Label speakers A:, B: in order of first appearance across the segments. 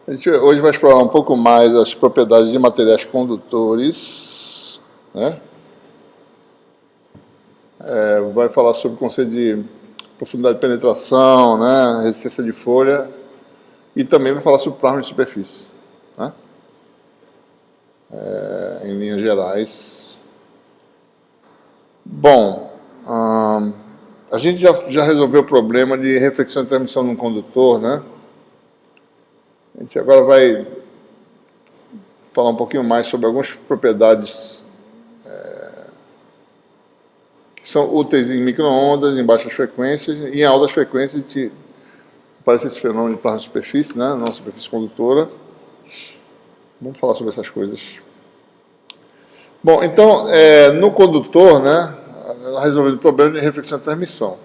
A: A gente hoje vai explorar um pouco mais as propriedades de materiais condutores, né? Vai falar sobre o conceito de profundidade de penetração, né? Resistência de folha, e também vai falar sobre plasma de superfície, né? Em linhas gerais. Bom, a gente já resolveu o problema de reflexão e transmissão num condutor, né? A gente agora vai falar um pouquinho mais sobre algumas propriedades que são úteis em micro-ondas, em baixas frequências, e em altas frequências aparece esse fenômeno de plasma de superfície, né? Não superfície condutora. Vamos falar sobre essas coisas. Bom, então, no condutor, né, resolvendo o problema de reflexão e transmissão.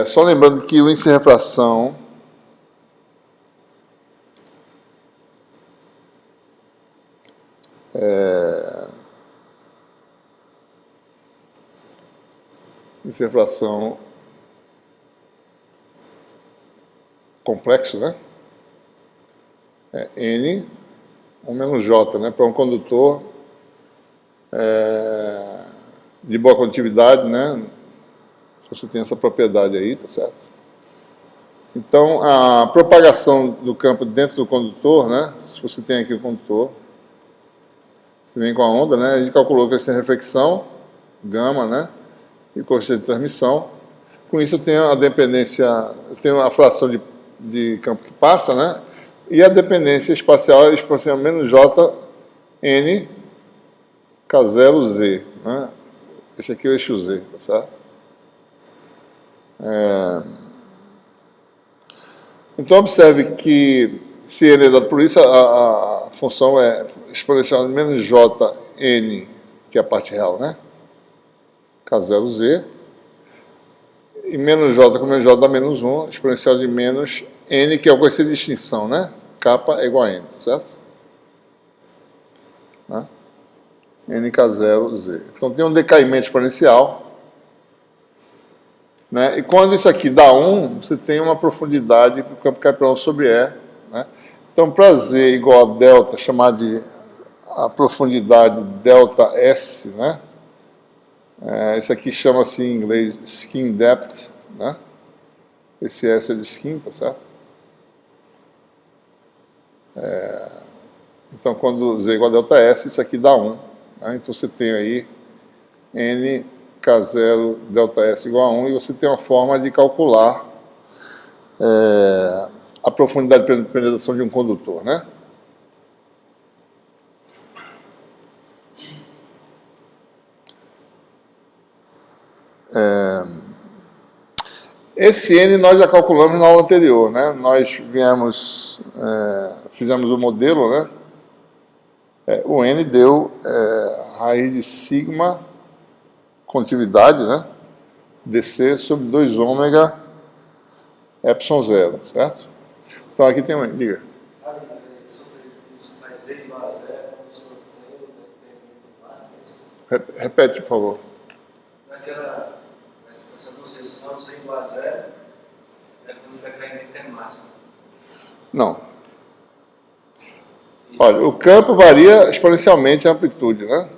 A: Só lembrando que o índice de refração índice de refração complexo, né? N, 1 menos J, né? Para um condutor de boa condutividade, né? Você tem essa propriedade aí, tá certo? Então, a propagação do campo dentro do condutor, né? Se você tem aqui o condutor, você vem com a onda, né? A gente calculou que tem reflexão, gama, né? E coeficiente de transmissão. Com isso, eu tenho a dependência, eu tenho a fração de campo que passa, né? E a dependência espacial é exponencial menos J N K0Z, né? Esse aqui é o eixo Z, tá certo? Então, observe que se N é dado por isso, a função é exponencial menos J N, que é a parte real, né? K0Z. E menos J com menos J dá menos 1, exponencial de menos N, que é o coeficiente de extinção, né? Kappa é igual a N, tá certo? Né? NK0Z. Então tem um decaimento exponencial, né? E quando isso aqui dá 1, você tem uma profundidade, o campo cai para 1 sobre E, né? Então para Z igual a delta, chamar de a profundidade delta S, né? Esse aqui chama-se em inglês skin depth, né? Esse S é de skin, tá certo? Então, quando Z igual a delta S, isso aqui dá 1. Né? Então, você tem aí N K0 delta S igual a 1, e você tem uma forma de calcular a profundidade de penetração de um condutor, né? Esse N nós já calculamos na aula anterior, né? Nós fizemos o modelo, né? O N deu raiz de sigma condutividade, né? DC sobre 2 ômega epsilon 0, certo? Então aqui tem um N, diga. Repete, por favor.
B: Naquela expressão do Z, se não Z igual a 0, é quando o decaimento é máximo.
A: Não. Olha, o campo varia exponencialmente a amplitude, né?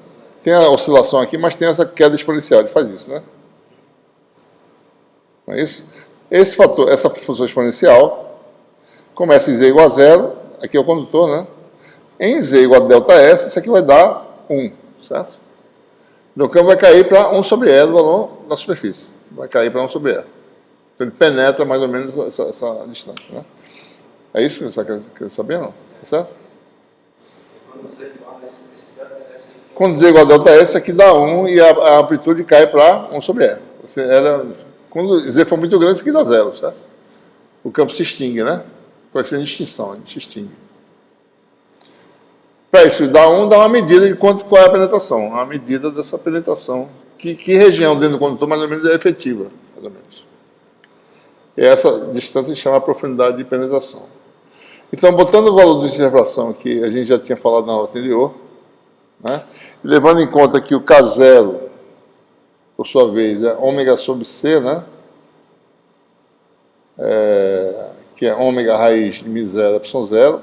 A: Tem a oscilação aqui, mas tem essa queda exponencial, ele faz isso, né? Não é isso? Esse fator, essa função exponencial, começa em Z igual a 0, aqui é o condutor, né? Em Z igual a delta S, isso aqui vai dar 1, certo? Então o campo vai cair para 1 sobre E do valor da superfície. Vai cair para 1 sobre E. Então ele penetra mais ou menos essa distância, né? É isso que você quer saber, não? Tá certo? Quando Z igual a delta S, aqui dá 1 e a amplitude cai para 1 sobre E. Quando Z for muito grande, isso aqui dá 0, certo? O campo se extingue, né? Coeficiente de extinção, ele se extingue. Para isso dar 1, dá uma medida de qual é a penetração. Uma medida dessa penetração. Que região dentro do condutor, mais ou menos, é efetiva. Mais ou menos. E essa distância se chama profundidade de penetração. Então, botando o valor do índice de refração que a gente já tinha falado na aula anterior, né? Levando em conta que o K0, por sua vez, é ômega sobre C, né? que é ômega raiz de μ0 ε0.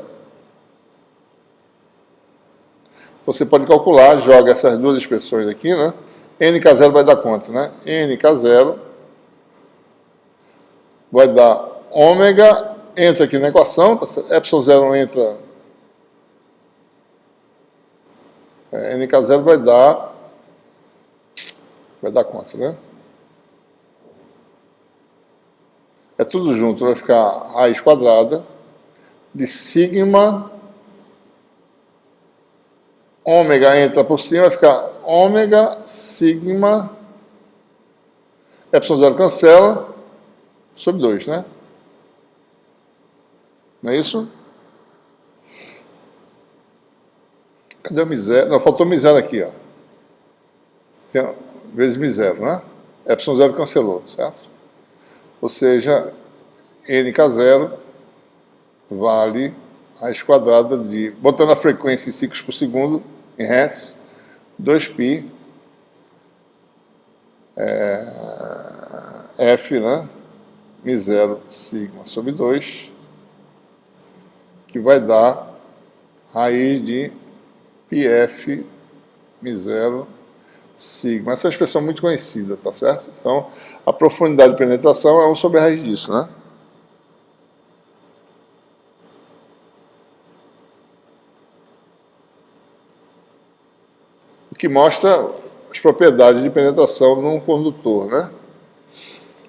A: Então você pode calcular, joga essas duas expressões aqui, né? NK0 vai dar quanto, né? NK0 vai dar ômega, entra aqui na equação, tá certo? ε0 entra, NK0 vai dar quanto, né? É tudo junto, vai ficar raiz quadrada de sigma, ômega entra por cima, vai ficar ômega sigma, ε0 cancela, sobre 2, né? Não é isso? Cadê o μ0? Não, faltou μ0 aqui, ó. Tem, vezes μ0, né? ε0 cancelou, certo? Ou seja, NK0 vale raiz quadrada de, botando a frequência em ciclos por segundo, em hertz, 2π F, né? μ0 sigma sobre 2, que vai dar raiz de πf μ0 sigma. Essa é uma expressão muito conhecida, tá certo? Então, a profundidade de penetração é 1 sobre a raiz disso, né? O que mostra as propriedades de penetração num condutor, né?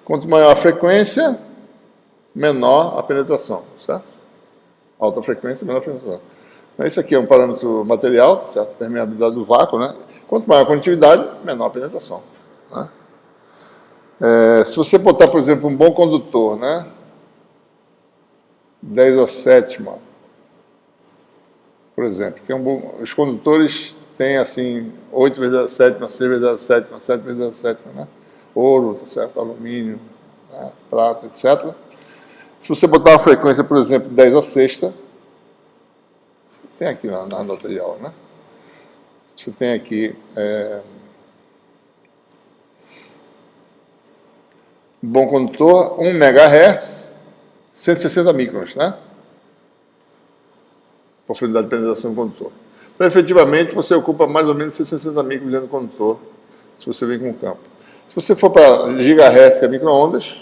A: Quanto maior a frequência, menor a penetração, certo? Alta frequência, menor a penetração. Isso aqui é um parâmetro material, tá certo? Permeabilidade do vácuo, né? Quanto maior a condutividade, menor a penetração, né? Se você botar, por exemplo, um bom condutor, né? 10 a sétima, por exemplo, que é um bom, os condutores têm assim 8 vezes a sétima, 6 vezes a sétima, 7 vezes a sétima, né? Ouro, tá certo? Alumínio, né? Prata, etc. Se você botar uma frequência, por exemplo, 10 a sexta, tem aqui na nota de aula, né? Você tem aqui um bom condutor, 1 MHz, 160 microns, né? Profundidade de penetração do condutor. Então, efetivamente, você ocupa mais ou menos 160 microns dentro do condutor, se você vem com o campo. Se você for para gigahertz, que é micro-ondas,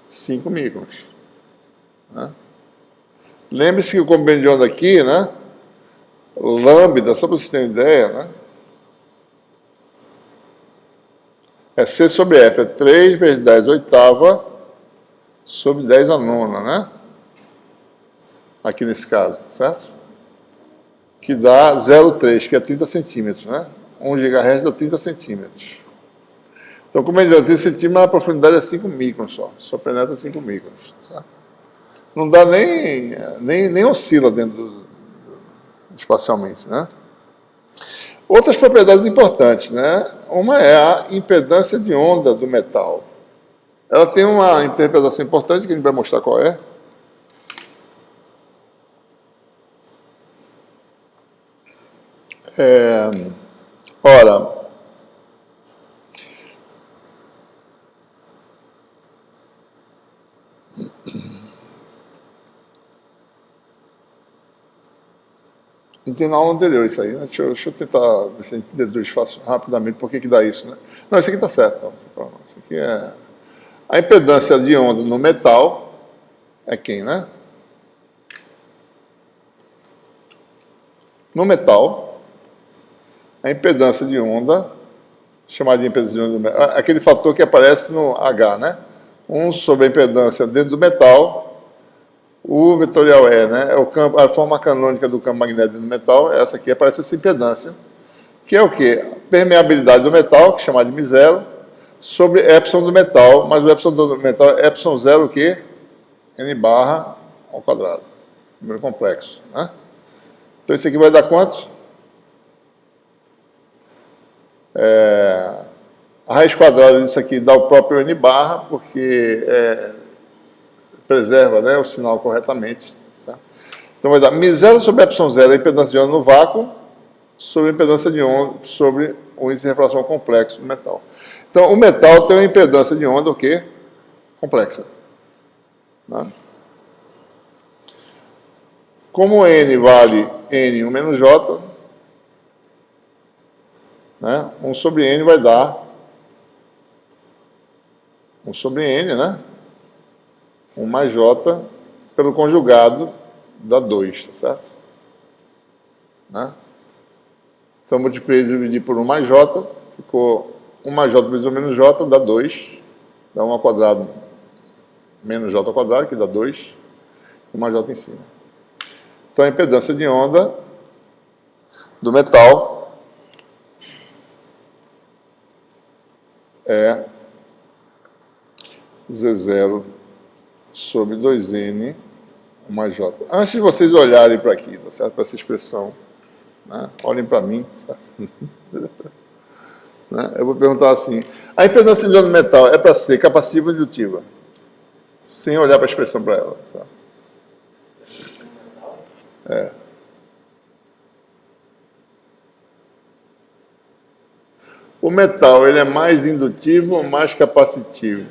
A: 5 microns, né? Lembre-se que o comprimento de onda aqui, né? Lambda, só para vocês terem ideia, né? É C sobre F, é 3 vezes 10 oitava sobre 10 a nona, né? Aqui nesse caso, certo? Que dá 0,3, que é 30 centímetros, né? 1 GHz dá 30 centímetros. Então, como ele dá 30 centímetros, a profundidade é 5 microns só penetra 5 microns, tá? Não dá nem oscila dentro espacialmente, né? Outras propriedades importantes, né? Uma é a impedância de onda do metal. Ela tem uma interpretação importante que a gente vai mostrar qual é. Ora, tem na aula anterior isso aí, né? Deixa eu tentar ver se a gente deduz fácil, rapidamente por que dá isso, né? Não, isso aqui está certo. Não. Isso aqui é... A impedância de onda no metal é quem, né? No metal, a impedância de onda, chamada de impedância de onda do metal, aquele fator que aparece no H, né? 1 sobre a impedância dentro do metal. O vetorial E, né, é o campo, a forma canônica do campo magnético do metal, essa aqui aparece essa impedância, que é o quê? Permeabilidade do metal, que é chamada de μ0, sobre epsilon do metal, mas o epsilon do metal é ε0 o quê? N barra ao quadrado, número complexo, né? Então isso aqui vai dar quanto? A raiz quadrada disso aqui dá o próprio N barra, porque preserva, né, o sinal corretamente. Certo? Então vai dar μ0 sobre ε0, a impedância de onda no vácuo, sobre a impedância de onda, sobre o índice de refração complexo do metal. Então o metal tem uma impedância de onda o quê? Complexa. Né? Como N vale N1 menos J, né? 1 sobre N vai dar 1 sobre N, né? 1 mais J pelo conjugado dá 2, tá certo? Né? Então, multipliquei e dividi por 1 mais J, ficou 1 mais J vezes 1 menos J, dá 2, dá 1 ao quadrado menos J ao quadrado, que dá 2, e 1 mais J em cima. Então, a impedância de onda do metal é Z0 sobre 2N mais J. Antes de vocês olharem para aqui, tá certo? Para essa expressão, né? Olhem para mim, certo? Né? Eu vou perguntar assim, a impedância de onda do metal é para ser capacitiva ou indutiva? Sem olhar para a expressão para ela. Tá? É. O metal, ele é mais indutivo ou mais capacitivo?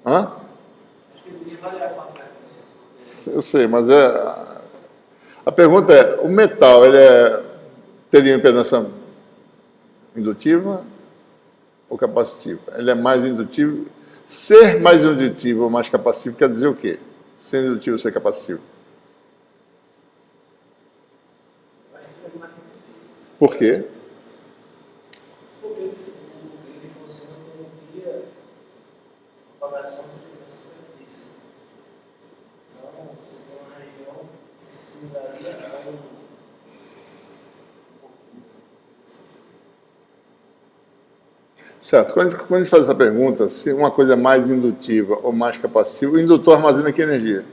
A: Hã?
B: Acho que ele iria variar com a frequência.
A: Eu sei, mas a pergunta é, o metal, teria impedância indutiva ou capacitiva? Ele é mais indutivo? Ser mais indutivo ou mais capacitivo quer dizer o quê? Ser indutivo ou ser capacitivo?
B: Eu acho que ele é mais indutivo.
A: Por quê?
B: Porque ele funciona como guia propagação de superfície. Então, você tem uma região que se daria a um.
A: Certo. Quando a gente faz essa pergunta, se uma coisa é mais indutiva ou mais capacitiva, o indutor armazena que energia?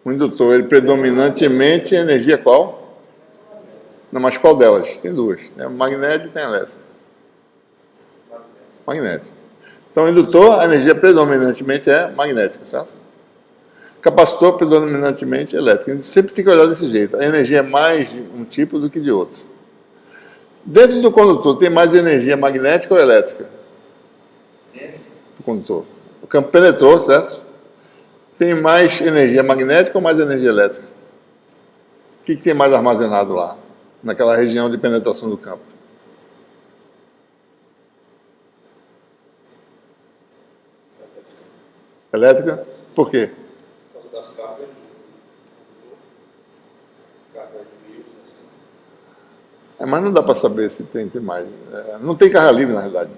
A: O indutor, ele predominantemente é energia qual? Não, mas qual delas? Tem duas. Tem a magnética e tem a elétrica. Magnética. Então, o indutor, a energia predominantemente é magnética, certo? Capacitor, predominantemente elétrica. A gente sempre tem que olhar desse jeito. A energia é mais de um tipo do que de outro. Dentro do condutor, tem mais energia magnética ou elétrica?
B: Dentro.
A: O condutor. O campo penetrou, certo? Tem mais energia magnética ou mais energia elétrica? O que tem mais armazenado lá, naquela região de penetração do campo? Elétrica? Por quê?
C: Por causa das cargas carga de mil, assim.
A: Mas não dá para saber se tem mais. Não tem carga livre, na realidade.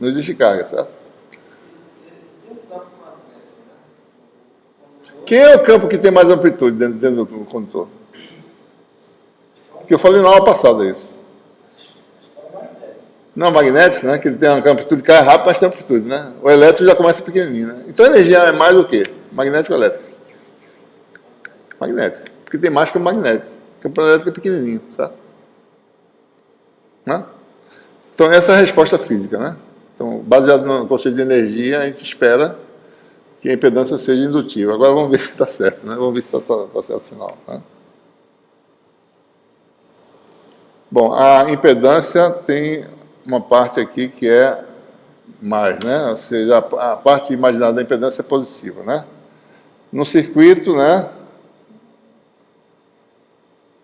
A: Não existe carga, certo?
B: Tem um campo magnético, né?
A: Quem é o campo que tem mais amplitude dentro do condutor? Que eu falei na aula passada isso. Não, magnético, né? Que ele tem uma amplitude que cai rápido, mas tem amplitude, né? O elétrico já começa pequenininho, né? Então a energia é mais do que? Magnético ou elétrico? Magnético. Porque tem mais que o magnético. O campo elétrico é pequenininho, certo? Né? Então essa é a resposta física, né? Então, baseado no conceito de energia, a gente espera que a impedância seja indutiva. Agora vamos ver se está certo, né? Vamos ver se está certo o sinal, né? Bom, a impedância tem uma parte aqui que é mais, né? Ou seja, a parte imaginada da impedância é positiva, né? No circuito, né?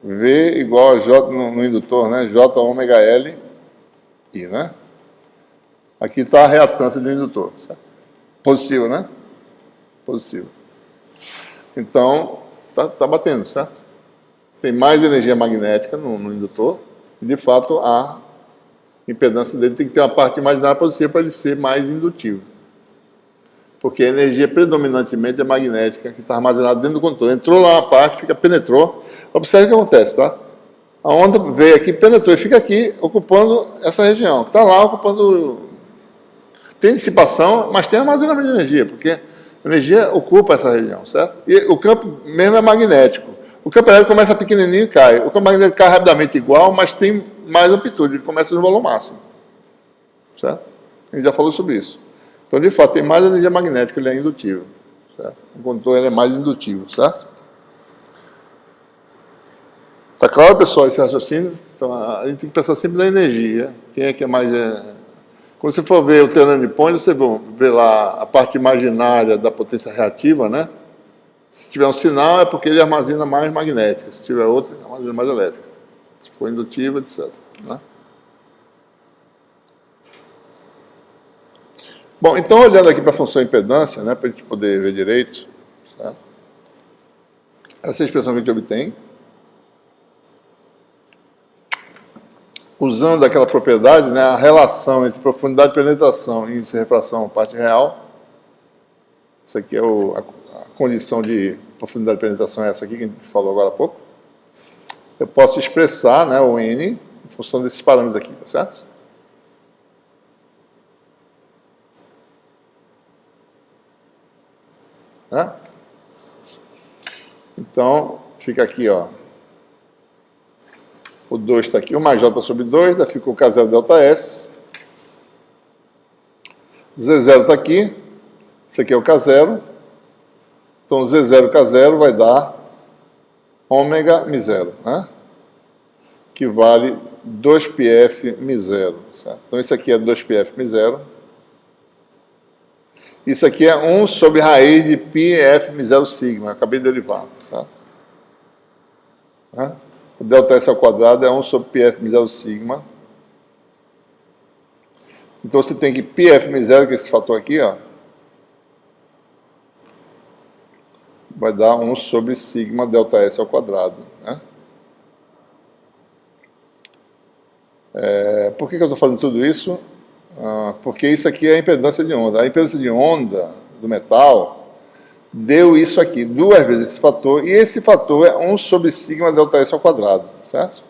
A: V igual a J no indutor, né? J ômega L I, né? Aqui está a reatância do indutor, certo? Positivo, né? Positivo. Então, está batendo, certo? Tem mais energia magnética no indutor, e de fato a impedância dele tem que ter uma parte imaginária positiva para ele ser mais indutivo. Porque a energia predominantemente é magnética, que está armazenada dentro do condutor. Entrou lá uma parte, penetrou. Observe o que acontece, tá? A onda veio aqui, penetrou e fica aqui, ocupando essa região. Está lá ocupando... Tem dissipação, mas tem armazenamento de energia, porque a energia ocupa essa região, certo? E o campo mesmo é magnético. O campo elétrico começa pequenininho e cai. O campo magnético cai rapidamente igual, mas tem mais amplitude, ele começa no valor máximo. Certo? A gente já falou sobre isso. Então, de fato, tem mais energia magnética, ele é indutivo. Certo? O condutor ele é mais indutivo, certo? Está claro, pessoal, esse raciocínio? Então, a gente tem que pensar sempre na energia. Quem é que é mais Quando você for ver o turning point, você vê lá a parte imaginária da potência reativa, né? Se tiver um sinal, é porque ele armazena mais magnética. Se tiver outro, ele armazena mais elétrica. Se for indutiva, etc. Né? Bom, então, olhando aqui para a função impedância, né, para a gente poder ver direito, certo? Essa é a expressão que a gente obtém, usando aquela propriedade, né, a relação entre profundidade de penetração e índice de refração, parte real. Isso aqui é a condição de profundidade de penetração, é essa aqui que a gente falou agora há pouco. Eu posso expressar, né, o N em função desses parâmetros aqui, tá certo? Né? Então, fica aqui, ó. O 2 está aqui, o mais J sobre 2, daí fica o K0 delta S. Z0 está aqui, esse aqui é o K0. Então, Z0 K0 vai dar ômega μ0, né? Que vale 2πf μ0, certo? Então, isso aqui é 2πf μ0. Isso aqui é 1 sobre raiz de πf μ0 sigma, eu acabei de derivar, certo? Né? O delta S ao quadrado é 1 sobre πf μ0 sigma. Então, você tem que πf μ0, que é esse fator aqui, ó, vai dar 1 sobre sigma delta S ao quadrado. Né? Por que eu estou fazendo tudo isso? Porque isso aqui é a impedância de onda. A impedância de onda do metal deu isso aqui, 2 vezes esse fator, e esse fator é 1 sobre sigma delta S ao quadrado, certo?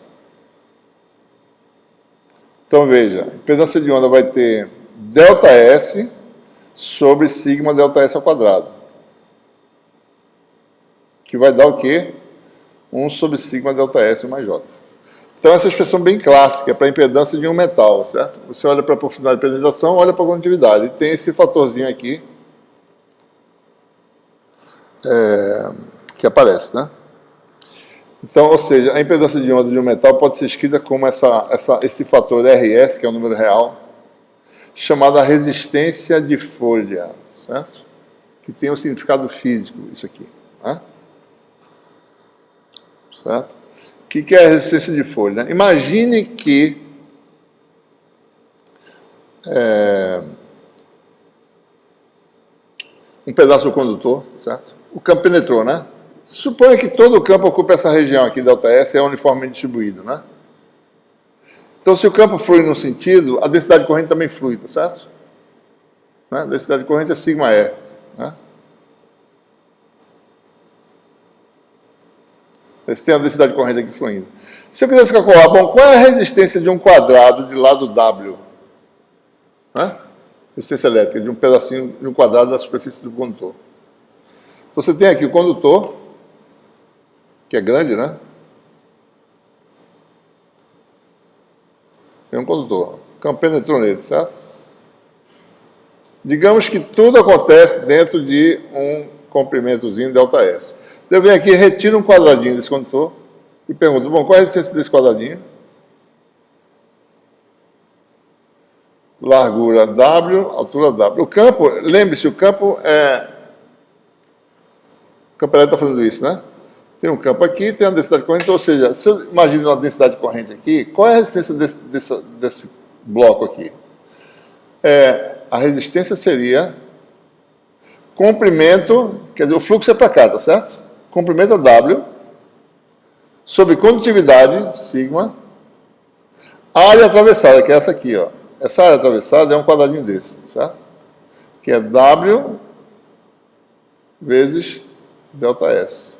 A: Então, veja, a impedância de onda vai ter delta S sobre sigma delta S ao quadrado, que vai dar o quê? 1 sobre sigma delta S mais J. Então, essa expressão bem clássica para a impedância de um metal, certo? Você olha para a profundidade de penetração, olha para a condutividade. E tem esse fatorzinho aqui que aparece, né? Então, ou seja, a impedância de onda de um metal pode ser escrita como esse fator RS, que é o número real, chamado a resistência de folha, certo? Que tem um significado físico, isso aqui, né? Certo? O que é a resistência de folha? Né? Imagine que um pedaço do condutor, certo? O campo penetrou, né? Suponha que todo o campo ocupa essa região aqui, delta S, é uniformemente distribuído, né? Então, se o campo flui num sentido, a densidade de corrente também flui, tá certo? Né? A densidade de corrente é sigma E, né? Você tem a densidade de corrente aqui fluindo. Se eu quisesse calcular, bom, qual é a resistência de um quadrado de lado W? Né? Resistência elétrica de um pedacinho, de um quadrado da superfície do condutor. Então, você tem aqui o condutor, que é grande, né? Tem um condutor. O campo penetrou nele, certo? Digamos que tudo acontece dentro de um comprimentozinho delta S. Eu venho aqui, retiro um quadradinho desse condutor e pergunto, bom, qual é a resistência desse quadradinho? Largura W, altura W. O campo, lembre-se, o campo elétrico está fazendo isso, né? Tem um campo aqui, tem uma densidade de corrente, ou seja, se eu imagino uma densidade de corrente aqui, qual é a resistência desse bloco aqui? A resistência seria comprimento, quer dizer, o fluxo é para cá, tá certo? Comprimento a W, sobre condutividade, sigma, área atravessada, que é essa aqui, ó. Essa área atravessada é um quadradinho desse, certo? Que é W vezes delta S.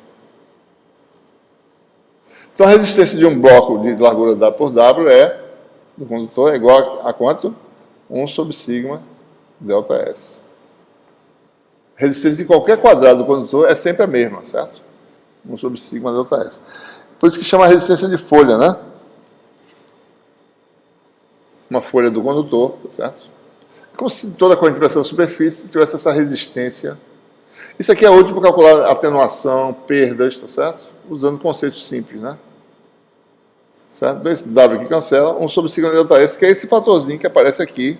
A: Então, a resistência de um bloco de largura W por W do condutor é igual a quanto? 1 sobre sigma delta S. A resistência de qualquer quadrado do condutor é sempre a mesma, certo? 1 sobre sigma delta S. Por isso que chama resistência de folha, né? Uma folha do condutor, tá certo? Como se toda a corrente tivesse na superfície tivesse essa resistência. Isso aqui é útil para calcular atenuação, perdas, tá certo? Usando conceitos simples, né? Certo? Então, esse W aqui cancela, 1 sobre sigma delta S, que é esse fatorzinho que aparece aqui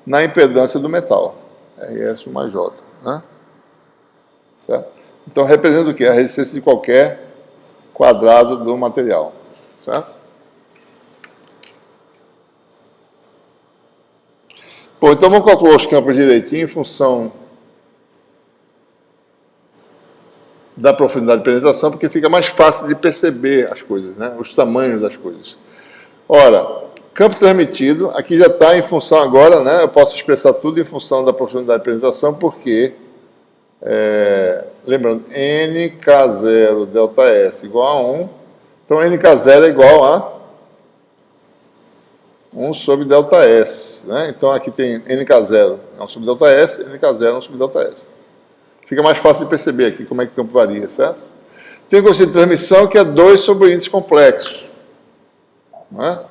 A: na impedância do metal, RS mais J, né? Certo? Então, representa o quê? A resistência de qualquer quadrado do material, certo? Bom, então vamos calcular os campos direitinho em função da profundidade de penetração, porque fica mais fácil de perceber as coisas, né? Os tamanhos das coisas. Ora, campo transmitido, aqui já está em função agora, né? Eu posso expressar tudo em função da profundidade de penetração, porque, lembrando, NK0 delta S igual a 1, então NK0 é igual a 1 sobre delta S, né? Então aqui tem NK0 é 1 sobre delta S, NK0 é 1 sobre delta S. Fica mais fácil de perceber aqui como é que o campo varia, certo? Tem o conceito de transmissão que é 2 sobre o índice complexo, não é?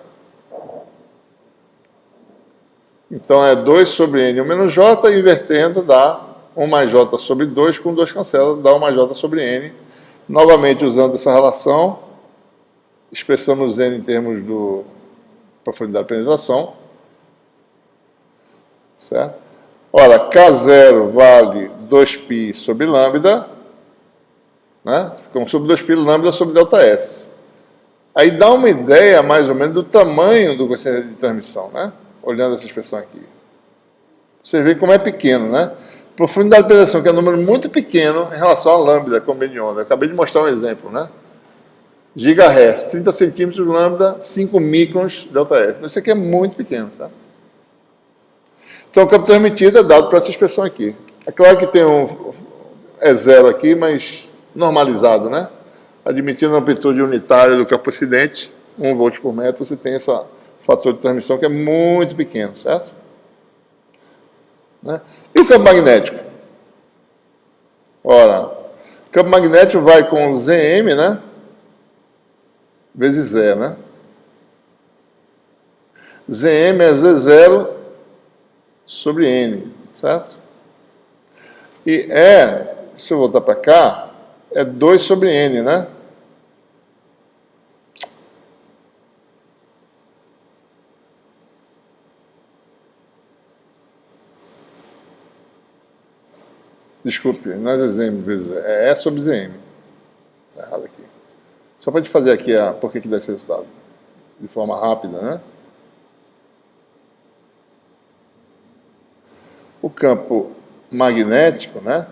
A: Então é 2 sobre N menos J, invertendo dá 1 mais J sobre 2, com 2 cancela, dá 1 mais J sobre N. Novamente usando essa relação, expressamos N em termos do profundidade de penetração, certo? Ora, K0 vale 2π sobre lambda, né? Ficamos sobre 2π lambda sobre delta S. Aí dá uma ideia, mais ou menos, do tamanho do coeficiente de transmissão, né? Olhando essa expressão aqui. Você vê como é pequeno, né? Profundidade de penetração, que é um número muito pequeno em relação a lambda, como bem de onda. Eu acabei de mostrar um exemplo, né? Gigahertz, 30 centímetros lambda, 5 microns delta S. Então, isso aqui é muito pequeno, tá? Então, o campo transmitido é dado por essa expressão aqui. É claro que tem é zero aqui, mas normalizado, né? Admitindo a amplitude unitária do campo incidente, 1 volt por metro, você tem esse fator de transmissão que é muito pequeno, certo? Né? E o campo magnético? Ora, o campo magnético vai com Zm, né? Vezes Z, né? Zm é Z0 sobre N, certo? E se eu voltar para cá, é 2 sobre N, né? Desculpe, não é Zm vezes Z, é E sobre Zm. Está errado aqui. Só para a gente fazer aqui por que dá esse resultado. De forma rápida, né? O campo magnético, né,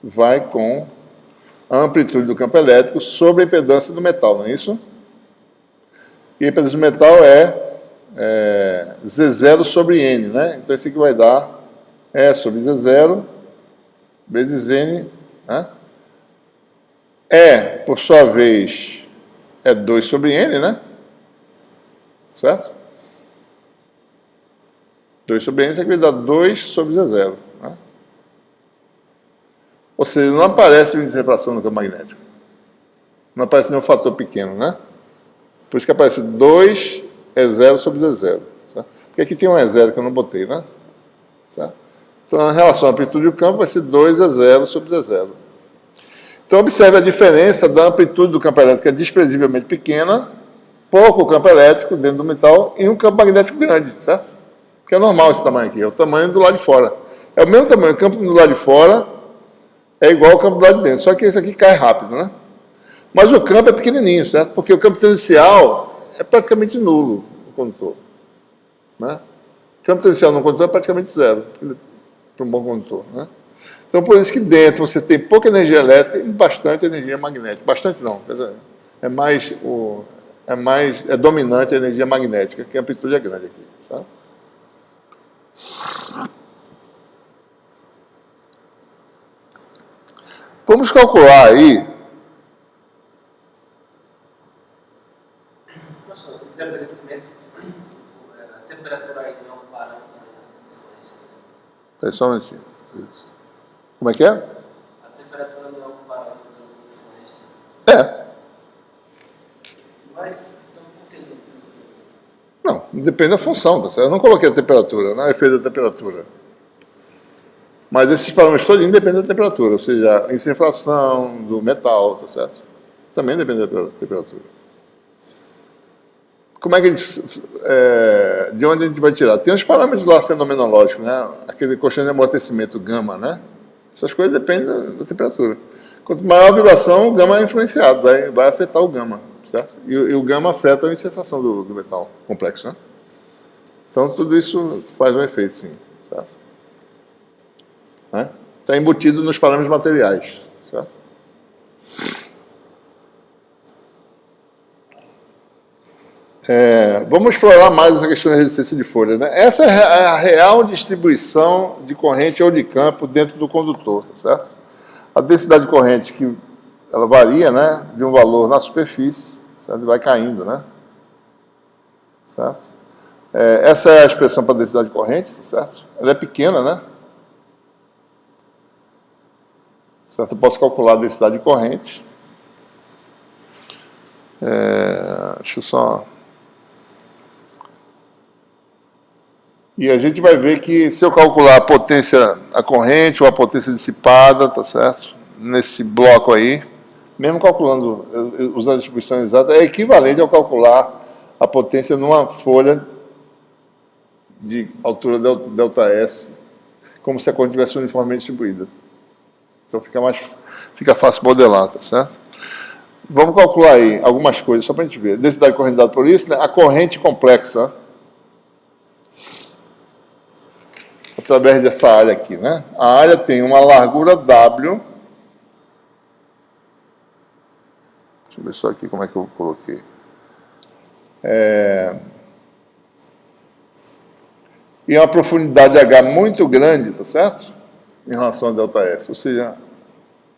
A: vai com a amplitude do campo elétrico sobre a impedância do metal, não é isso? E a impedância do metal é Z0 sobre N, né? Então, isso aqui vai dar E sobre Z0 vezes N, né? E, por sua vez, é 2 sobre N, né? Certo? 2 sobre N, isso aqui vai dar 2 sobre Z0. Né? Ou seja, não aparece o índice de refração no campo magnético. Não aparece nenhum fator pequeno, né? Por isso que aparece 2 E0 sobre Z0. Certo? Porque aqui tem um E0 que eu não botei, né? Certo? Então, em relação à amplitude do campo, vai ser 2 E0 sobre Z0. Então, observe a diferença da amplitude do campo elétrico, que é desprezivelmente pequena, pouco campo elétrico dentro do metal, e um campo magnético grande, certo? Que é normal esse tamanho aqui, é o tamanho do lado de fora. É o mesmo tamanho, o campo do lado de fora é igual ao campo do lado de dentro, só que esse aqui cai rápido, né? Mas o campo é pequenininho, certo? Porque o campo tangencial é praticamente nulo no condutor, né? O campo tangencial no condutor é praticamente zero, para um bom condutor, né? Então, por isso que dentro você tem pouca energia elétrica e bastante energia magnética. Bastante não, quer dizer, é dominante a energia magnética, que a amplitude é grande aqui, tá? Vamos calcular aí.
B: Professor, independentemente, a temperatura aí não é um parâmetro de influência.
A: Espera só um minutinho. Como é que é?
B: A temperatura não é um parâmetro de influência.
A: É.
B: Mas, então, por que
A: Não, depende da função, tá certo? Eu não coloquei a temperatura, não é efeito da temperatura. Mas esses parâmetros todos independem da temperatura, ou seja, a inflação do metal, tá certo? Também depende da temperatura. como é que de onde a gente vai tirar? Tem os parâmetros lá fenomenológicos, né? Aquele colchão de amortecimento gama, né? Essas coisas dependem da temperatura. Quanto maior a vibração, o gama é influenciado, vai afetar o gama, certo? E o gama afeta a inserção do metal complexo, né? Então, tudo isso faz um efeito, sim, certo? Está embutido nos parâmetros materiais, certo? Vamos explorar mais essa questão da resistência de folha, né? Essa é a real distribuição de corrente ou de campo dentro do condutor, tá certo? A densidade de corrente, que ela varia, né, de um valor na superfície, certo? Vai caindo, né? Certo? Essa é a expressão para a densidade de corrente, tá certo? Ela é pequena, né? Certo? Eu posso calcular a densidade de corrente. Deixa eu só... E a gente vai ver que se eu calcular a potência, a corrente ou a potência dissipada, tá certo? Nesse bloco aí, mesmo calculando, usando a distribuição exata, é equivalente ao calcular a potência numa folha de altura ΔS, como se a corrente tivesse uniformemente distribuída. Então fica fácil modelar, tá certo? Vamos calcular aí algumas coisas, só para a gente ver. Densidade de corrente dada por isso, né? A corrente complexa, através dessa área aqui, né? A área tem uma largura W. Deixa eu ver só aqui como é que eu coloquei. E uma profundidade H muito grande, tá certo? Em relação a ΔS, ou seja,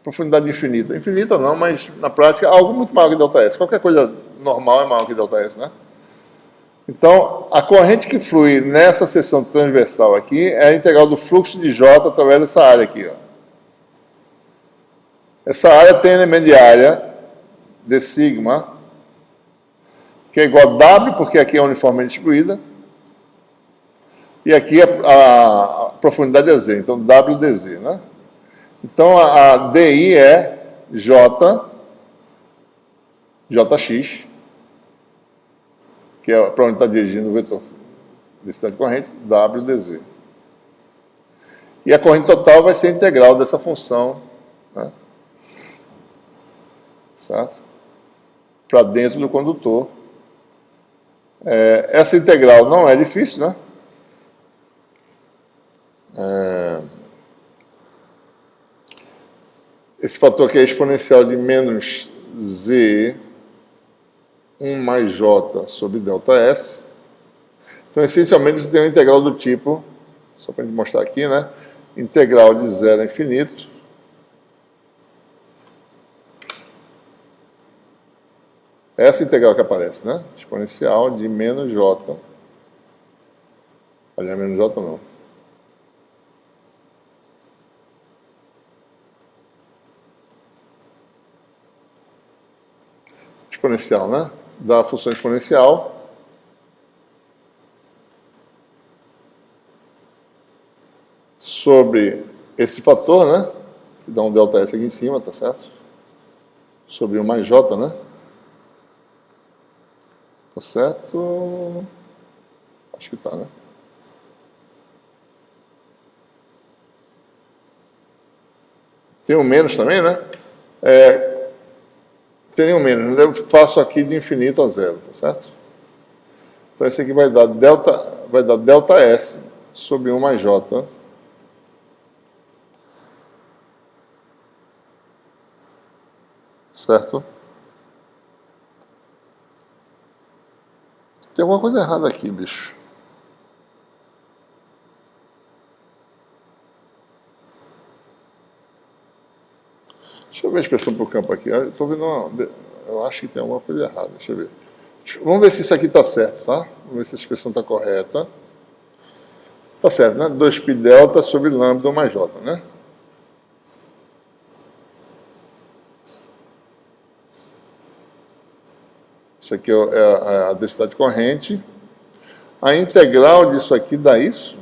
A: profundidade infinita. Infinita não, mas na prática algo muito maior que ΔS. Qualquer coisa normal é maior que ΔS, né? Então, a corrente que flui nessa seção transversal aqui é a integral do fluxo de J através dessa área aqui, ó. Essa área tem elemento de área de sigma, que é igual a W, porque aqui é uniformemente distribuída, e aqui a profundidade é Z, então W dZ, né? Então, a DI é Jx, que é para onde está dirigindo o vetor densidade de corrente, W dZ. E a corrente total vai ser integral dessa função, né? Certo? Para dentro do condutor. Essa integral não é difícil, né? Esse fator aqui é exponencial de menos Z 1 mais J sobre ΔS. Então, essencialmente, você tem uma integral do tipo, só para a gente mostrar aqui, né? Integral de 0 a infinito. Essa integral que aparece, né? Exponencial de menos J. Aliás, menos J não. Exponencial, né? Da função exponencial sobre esse fator, né? Que dá um ΔS aqui em cima, tá certo? Sobre o mais J, né? Tá certo? Acho que tá, né? Tem um menos também, né? Tem um menos. Eu faço aqui de infinito a zero, tá certo? Então, esse aqui vai dar ΔS sobre 1 mais J. Certo? Tem alguma coisa errada aqui, bicho. Deixa eu ver a expressão para o campo aqui. Eu estou vendo eu acho que tem alguma coisa errada. Deixa eu ver. Vamos ver se isso aqui está certo, tá? Vamos ver se a expressão está correta. Está certo, né? 2π delta sobre lambda mais J, né? Isso aqui é a densidade corrente. A integral disso aqui dá isso?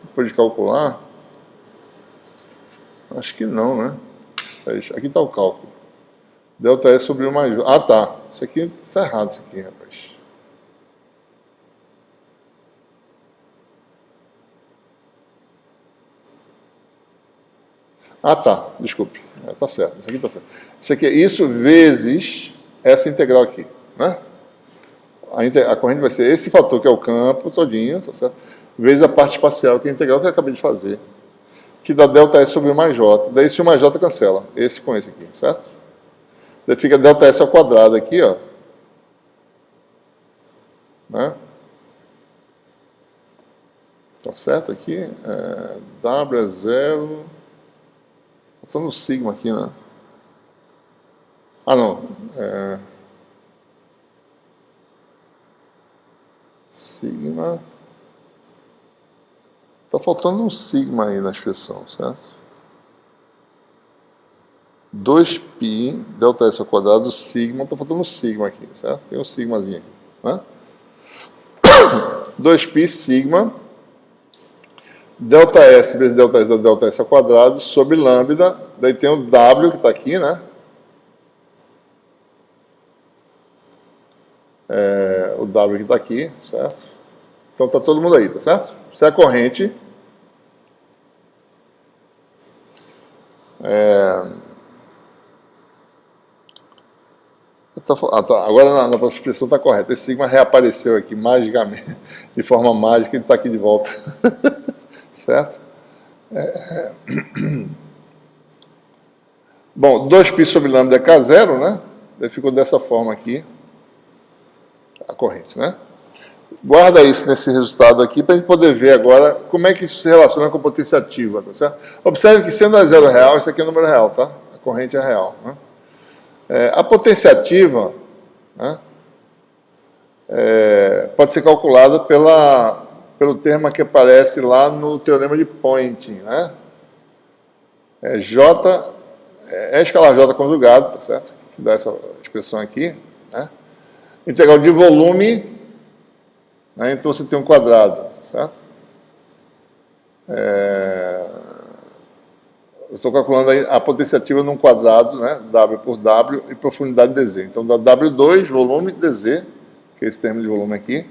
A: Depois de calcular? Acho que não, né? Aqui está o cálculo. ΔS sobre 1 mais J. Ah, tá. Isso aqui está errado, isso aqui, rapaz. Ah, tá, desculpe. Tá certo, isso aqui tá certo. Isso aqui é isso vezes essa integral aqui, né? A corrente vai ser esse fator, que é o campo todinho, tá certo? Vezes a parte espacial, que é a integral que eu acabei de fazer, que dá ΔS sobre o mais J. Daí se o mais J cancela, esse com esse aqui, certo? Daí fica ΔS ao quadrado aqui, ó. Né? Tá certo aqui? W é 0. Estou no sigma aqui, né? Ah, não. Sigma. Está faltando um sigma aí na expressão, certo? 2π ΔS ao quadrado sigma. Está faltando um sigma aqui, certo? Tem um sigmazinho aqui, né? 2π sigma ΔS vezes ΔS da ΔS ao quadrado sobre lambda, daí tem o W que está aqui, né? O W que está aqui, certo? Então está todo mundo aí, tá certo? Isso é a corrente. Agora na expressão está correta. Esse sigma reapareceu aqui magicamente, de forma mágica, ele está aqui de volta. Certo? Bom, 2π sobre lambda é K0, né? Daí ficou dessa forma aqui a corrente, né? Guarda isso nesse resultado aqui para a gente poder ver agora como é que isso se relaciona com a potência ativa, tá certo? Observe que sendo a zero real, isso aqui é o número real, tá? A corrente é real, né? A potência ativa, né, pode ser calculada pelo termo que aparece lá no teorema de Poynting, né? J é escalar J conjugado, tá certo? Que dá essa expressão aqui, né? Integral de volume, né? Então você tem um quadrado, certo? Eu estou calculando a potência ativa num quadrado, né? W por W e profundidade dz. Então dá W2, volume, dz, que é esse termo de volume aqui.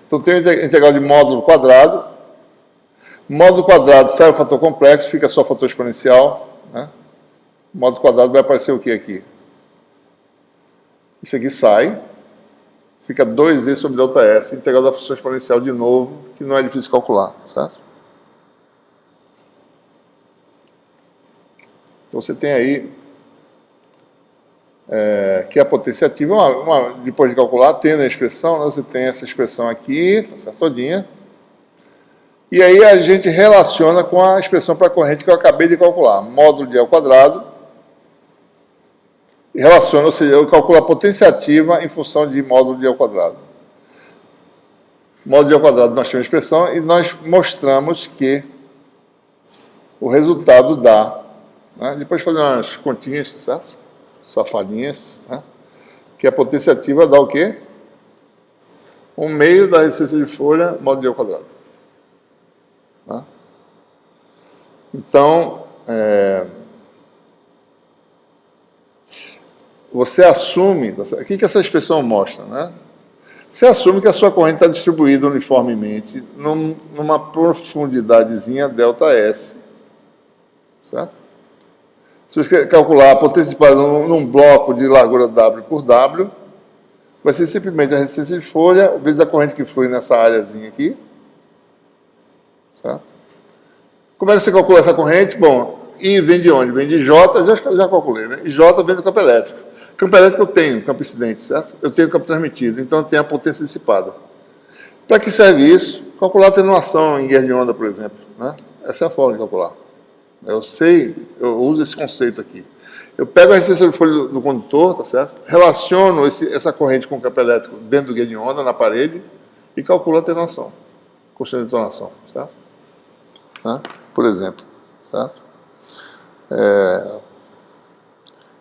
A: Então tem a integral de módulo quadrado. Módulo quadrado sai o fator complexo, fica só o fator exponencial, né? Módulo quadrado vai aparecer o que aqui? Isso aqui sai, fica 2e sobre ΔS, integral da função exponencial de novo, que não é difícil calcular, tá certo? Então você tem aí que a potência ativa, depois de calcular, tendo a expressão, né, você tem essa expressão aqui, tá certo, todinha. E aí a gente relaciona com a expressão para a corrente que eu acabei de calcular, módulo de E ao quadrado, e relaciona, ou seja, eu calculo a potência ativa em função de módulo de E ao quadrado. Módulo de E ao quadrado nós temos a expressão e nós mostramos que o resultado dá, né, depois de fazer umas continhas, tá certo? Safadinhas, né, que a potência ativa dá o quê? 1/2 da resistência de folha módulo de E ao quadrado. Tá? Então, você assume, o que essa expressão mostra, né? Você assume que a sua corrente está distribuída uniformemente numa profundidadezinha ΔS, certo? Se você calcular a potência disparada num bloco de largura W por W, vai ser simplesmente a resistência de folha vezes a corrente que flui nessa áreazinha aqui, certo? Como é que você calcula essa corrente? Bom, I vem de onde? Vem de J, já calculei, né? E J vem do campo elétrico. Campo elétrico eu tenho, campo incidente, certo? Eu tenho campo transmitido, então eu tenho a potência dissipada. Para que serve isso? Calcular a atenuação em guerra de onda, por exemplo, né? Essa é a forma de calcular. Eu sei, eu uso esse conceito aqui. Eu pego a resistência de folha do condutor, tá certo? Relaciono essa corrente com o campo elétrico dentro do guia de onda, na parede, e calculo a atenuação, constante de detonação, certo? Tá? Por exemplo, certo?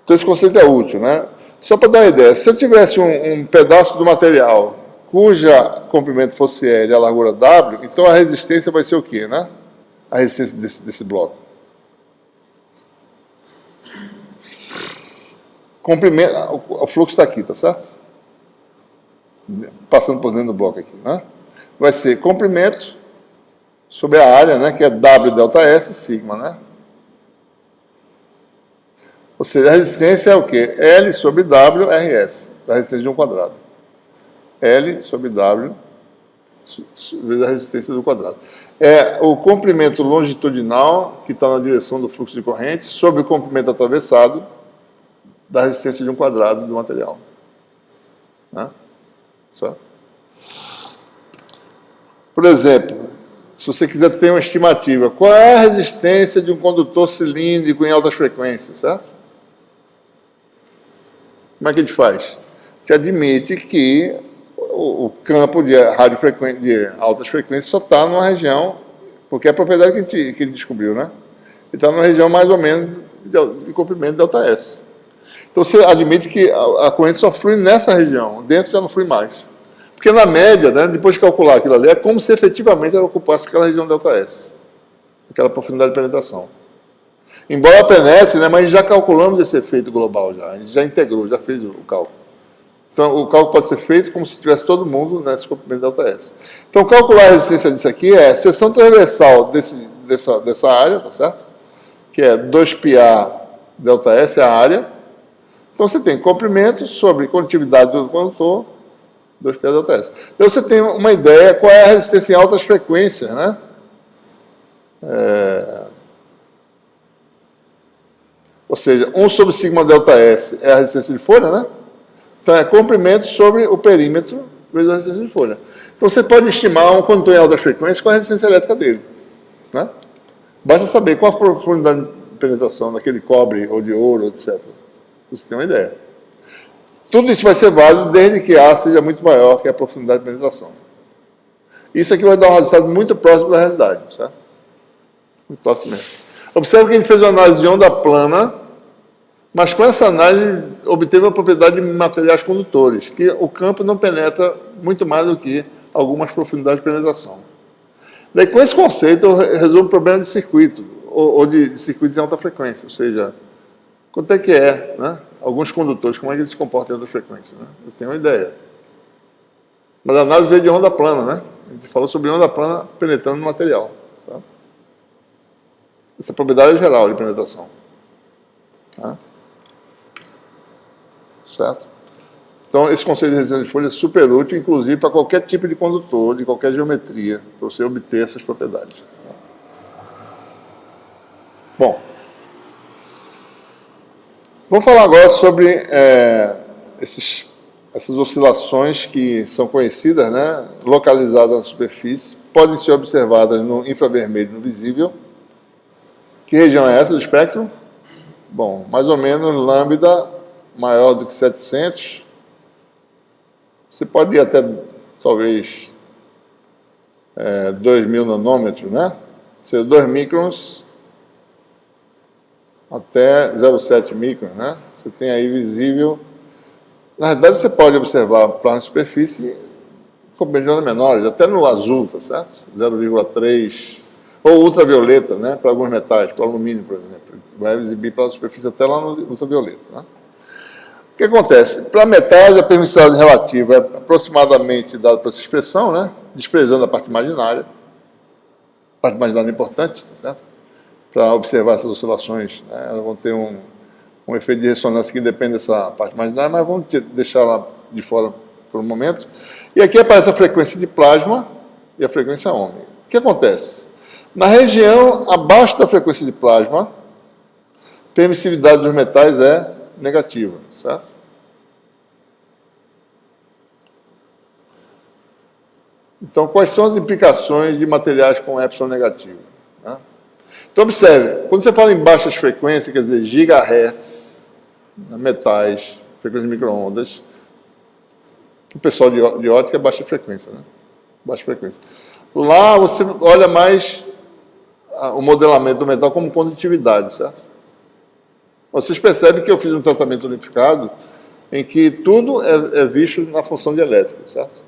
A: Então esse conceito é útil, né? Só para dar uma ideia, se eu tivesse um pedaço do material cuja comprimento fosse L e a largura W, então a resistência vai ser o quê, né? A resistência desse bloco. Comprimento, o fluxo está aqui, tá certo? passando por dentro do bloco aqui, né? Vai ser comprimento sobre a área, né, que é W delta S, sigma, né? Ou seja, a resistência é o quê? L sobre W RS, a resistência de um quadrado. L sobre W vezes a resistência do quadrado. É o comprimento longitudinal, que está na direção do fluxo de corrente, sobre o comprimento atravessado da resistência de um quadrado do material. Né? Certo? Por exemplo, se você quiser ter uma estimativa, qual é a resistência de um condutor cilíndrico em altas frequências, certo? Como é que a gente faz? A gente admite que o campo de radiofrequência, de altas frequências só está numa região, porque é a propriedade que a gente descobriu, né? Ele está numa região mais ou menos de comprimento delta S. Então você admite que a corrente só flui nessa região, dentro já não flui mais. Porque na média, né, depois de calcular aquilo ali, é como se efetivamente ela ocupasse aquela região delta S, aquela profundidade de penetração. Embora penetre, né, mas já calculamos esse efeito global, a gente já integrou, já fez o cálculo. Então, o cálculo pode ser feito como se tivesse todo mundo nesse comprimento delta S. Então, calcular a resistência disso aqui é a seção transversal dessa área, tá certo? Que é 2πa delta S, é a área. Então, você tem comprimento sobre condutividade do condutor, 2π delta S. Então, você tem uma ideia qual é a resistência em altas frequências, né? Ou seja, 1 sobre sigma delta S é a resistência de folha, né? Então, é comprimento sobre o perímetro vezes a resistência de folha. Então, você pode estimar um condutor em altas frequências com a resistência elétrica dele. Né? Basta saber qual a profundidade de penetração daquele cobre ou de ouro, etc. Você tem uma ideia. Tudo isso vai ser válido desde que A seja muito maior que a profundidade de penetração. Isso aqui vai dar um resultado muito próximo da realidade. Certo? Muito próximo mesmo. Observe que a gente fez uma análise de onda plana, mas com essa análise obteve uma propriedade de materiais condutores, que o campo não penetra muito mais do que algumas profundidades de penetração. Daí, com esse conceito, eu resolvo um problema de circuito, ou de circuitos em alta frequência, ou seja, quanto é que né? Alguns condutores, como é que eles se comportam em alta frequência? Né? Eu tenho uma ideia. Mas a análise veio de onda plana, né? A gente falou sobre onda plana penetrando no material. Tá? Essa propriedade é geral de penetração. Tá? Certo? Então, esse conceito de resistência de folha é super útil, inclusive para qualquer tipo de condutor, de qualquer geometria, para você obter essas propriedades. Bom, vamos falar agora sobre essas oscilações que são conhecidas, né, localizadas na superfície, podem ser observadas no infravermelho e no visível. Que região é essa do espectro? Bom, mais ou menos lambda maior do que 700. Você pode ir até, talvez, 2.000 nanômetros, né? Ou seja, 2 microns até 0,7 microns, né? Você tem aí visível. Na verdade, você pode observar plano de superfície com medianas menores, até no azul, tá certo? 0,3. Ou ultravioleta, né? Para alguns metais, para o alumínio, por exemplo. Vai exibir plano de superfície até lá no ultravioleta, né? O que acontece? Para metais, a permissividade relativa é aproximadamente dada por essa expressão, né? Desprezando a parte imaginária. A parte imaginária é importante, tá certo? Para observar essas oscilações, né? Elas vão ter um efeito de ressonância que depende dessa parte imaginária, mas vamos deixar lá de fora por um momento. E aqui aparece a frequência de plasma e a frequência ômega. O que acontece? Na região abaixo da frequência de plasma, a permissividade dos metais é negativa, certo? Então, quais são as implicações de materiais com epsilon negativo? Né? Então, observe, quando você fala em baixas frequências, quer dizer, gigahertz, metais, frequência de micro-ondas, o pessoal de ótica é baixa frequência, né? Baixa frequência. Lá você olha mais o modelamento do metal como condutividade, certo? Vocês percebem que eu fiz um tratamento unificado em que tudo é visto na função de elétrica, certo?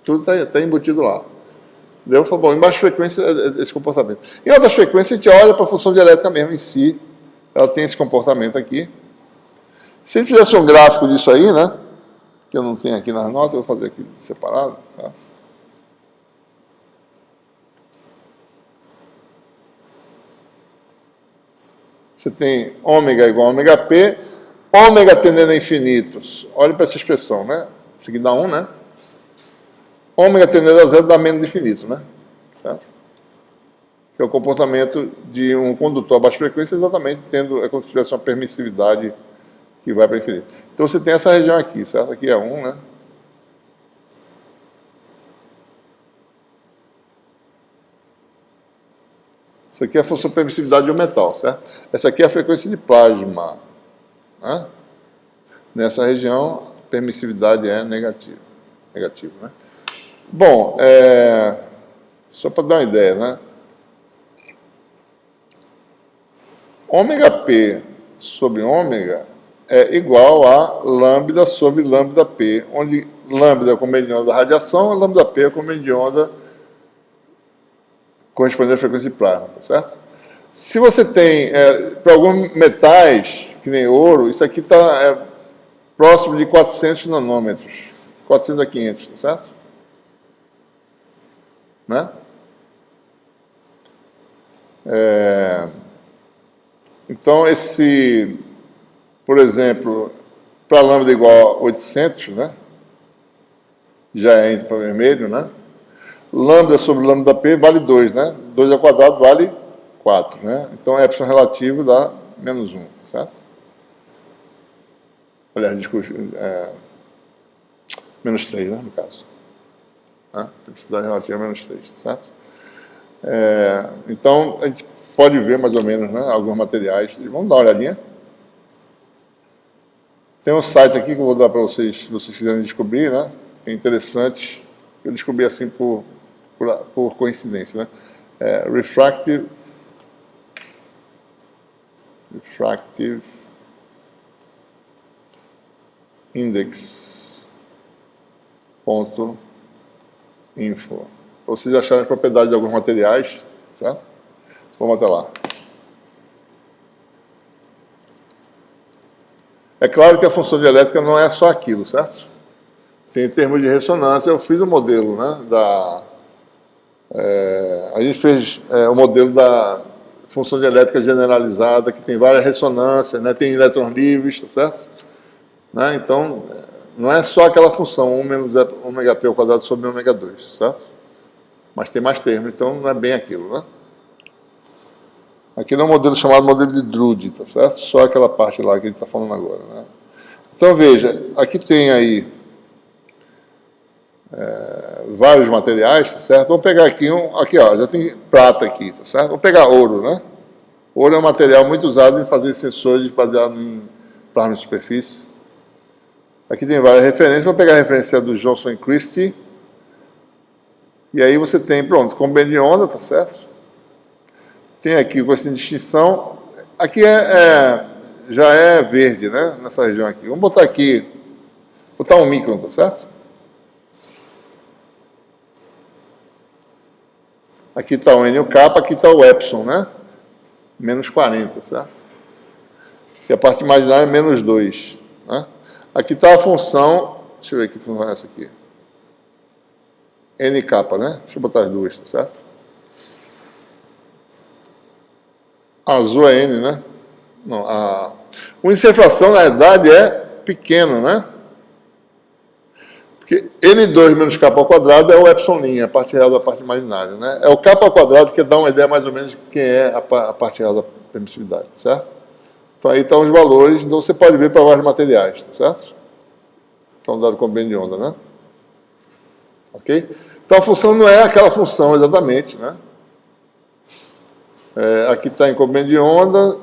A: Tudo está embutido lá. Eu falo, bom, em baixa frequência é esse comportamento. Em altas frequências, a gente olha para a função de elétrica mesmo em si. Ela tem esse comportamento aqui. Se a gente fizesse um gráfico disso aí, né? que eu não tenho aqui nas notas, eu vou fazer aqui separado, tá? Você tem ômega igual a ômega P, ômega tendendo a infinito. Olha para essa expressão, né? Isso aqui dá 1, né? Ômega tendendo a zero dá menos de infinito, né? Certo? Que é o comportamento de um condutor a baixa frequência, exatamente tendo, é como se tivesse uma permissividade que vai para infinito. Então você tem essa região aqui, certo? Aqui é 1, né? Isso aqui é a função de permissividade de um metal, certo? Essa aqui é a frequência de plasma, né? Nessa região, a permissividade é negativa. Negativo, né? Bom, só para dar uma ideia, né? Ômega P sobre ômega é igual a lambda sobre lambda P, onde lambda é o comprimento de onda da radiação, lambda P é o comprimento de onda correspondente à frequência de plasma, tá certo? Se você tem, para alguns metais, que nem ouro, isso aqui está próximo de 400 nanômetros, 400 a 500, tá certo? Né? Então, por exemplo, para lambda igual a 800, né? Já é infravermelho, né? Lambda sobre lambda P vale 2, né? 2 ao quadrado vale 4, né? Então, epsilon relativo dá menos 1, certo? Aliás, desculpa, menos 3, né, no caso. Permissividade relativa é menos 3, certo? Então, a gente pode ver mais ou menos, né, alguns materiais. Vamos dar uma olhadinha. Tem um site aqui que eu vou dar para vocês, se vocês quiserem descobrir, né? Que é interessante. Eu descobri assim por coincidência, né? Refractive Index.info. Vocês acharam as propriedades de alguns materiais, certo? Vamos até lá. É claro que a função dielétrica não é só aquilo, certo? Tem termos de ressonância. Eu fiz o modelo, né, a gente fez o modelo da função dielétrica generalizada, que tem várias ressonâncias, né, tem elétrons livres, tá certo? Né? Então, não é só aquela função 1 menos ômega P ao quadrado sobre ômega 2, certo? Mas tem mais termos, então não é bem aquilo, né? Aquele é um modelo chamado modelo de Drude, tá certo? Só aquela parte lá que a gente está falando agora, né? Então, veja, aqui tem aí vários materiais, tá certo? Vamos pegar aqui aqui, ó, já tem prata aqui, tá certo? Vamos pegar ouro, né? Ouro é um material muito usado em fazer sensores baseados em plasma de superfície. Aqui tem várias referências. Vou pegar a referência do Johnson Christie. E aí você tem, pronto, comprimento de onda, tá certo? Tem aqui com essa distinção. Aqui já é verde, né? Nessa região aqui. Vamos botar aqui, botar um micron, tá certo? Aqui está o N e o K, aqui está o epsilon, né? Menos 40, certo? E a parte imaginária é menos 2, né? Aqui está a função, deixa eu ver que função é essa aqui. NK, né? Deixa eu botar as duas, tá certo? A azul é N, né? Não, o índice de refração, na verdade, é pequeno, né? Porque N2 menos K ao quadrado é o epsilon, a parte real da parte imaginária, né? É o K ao quadrado que dá uma ideia mais ou menos de quem é a parte real da permissividade, certo? Então aí estão os valores, então você pode ver para vários materiais, tá certo? Para um dado comprimento de onda, né? Ok? Então a função não é aquela função exatamente, né? Aqui está em comprimento de onda.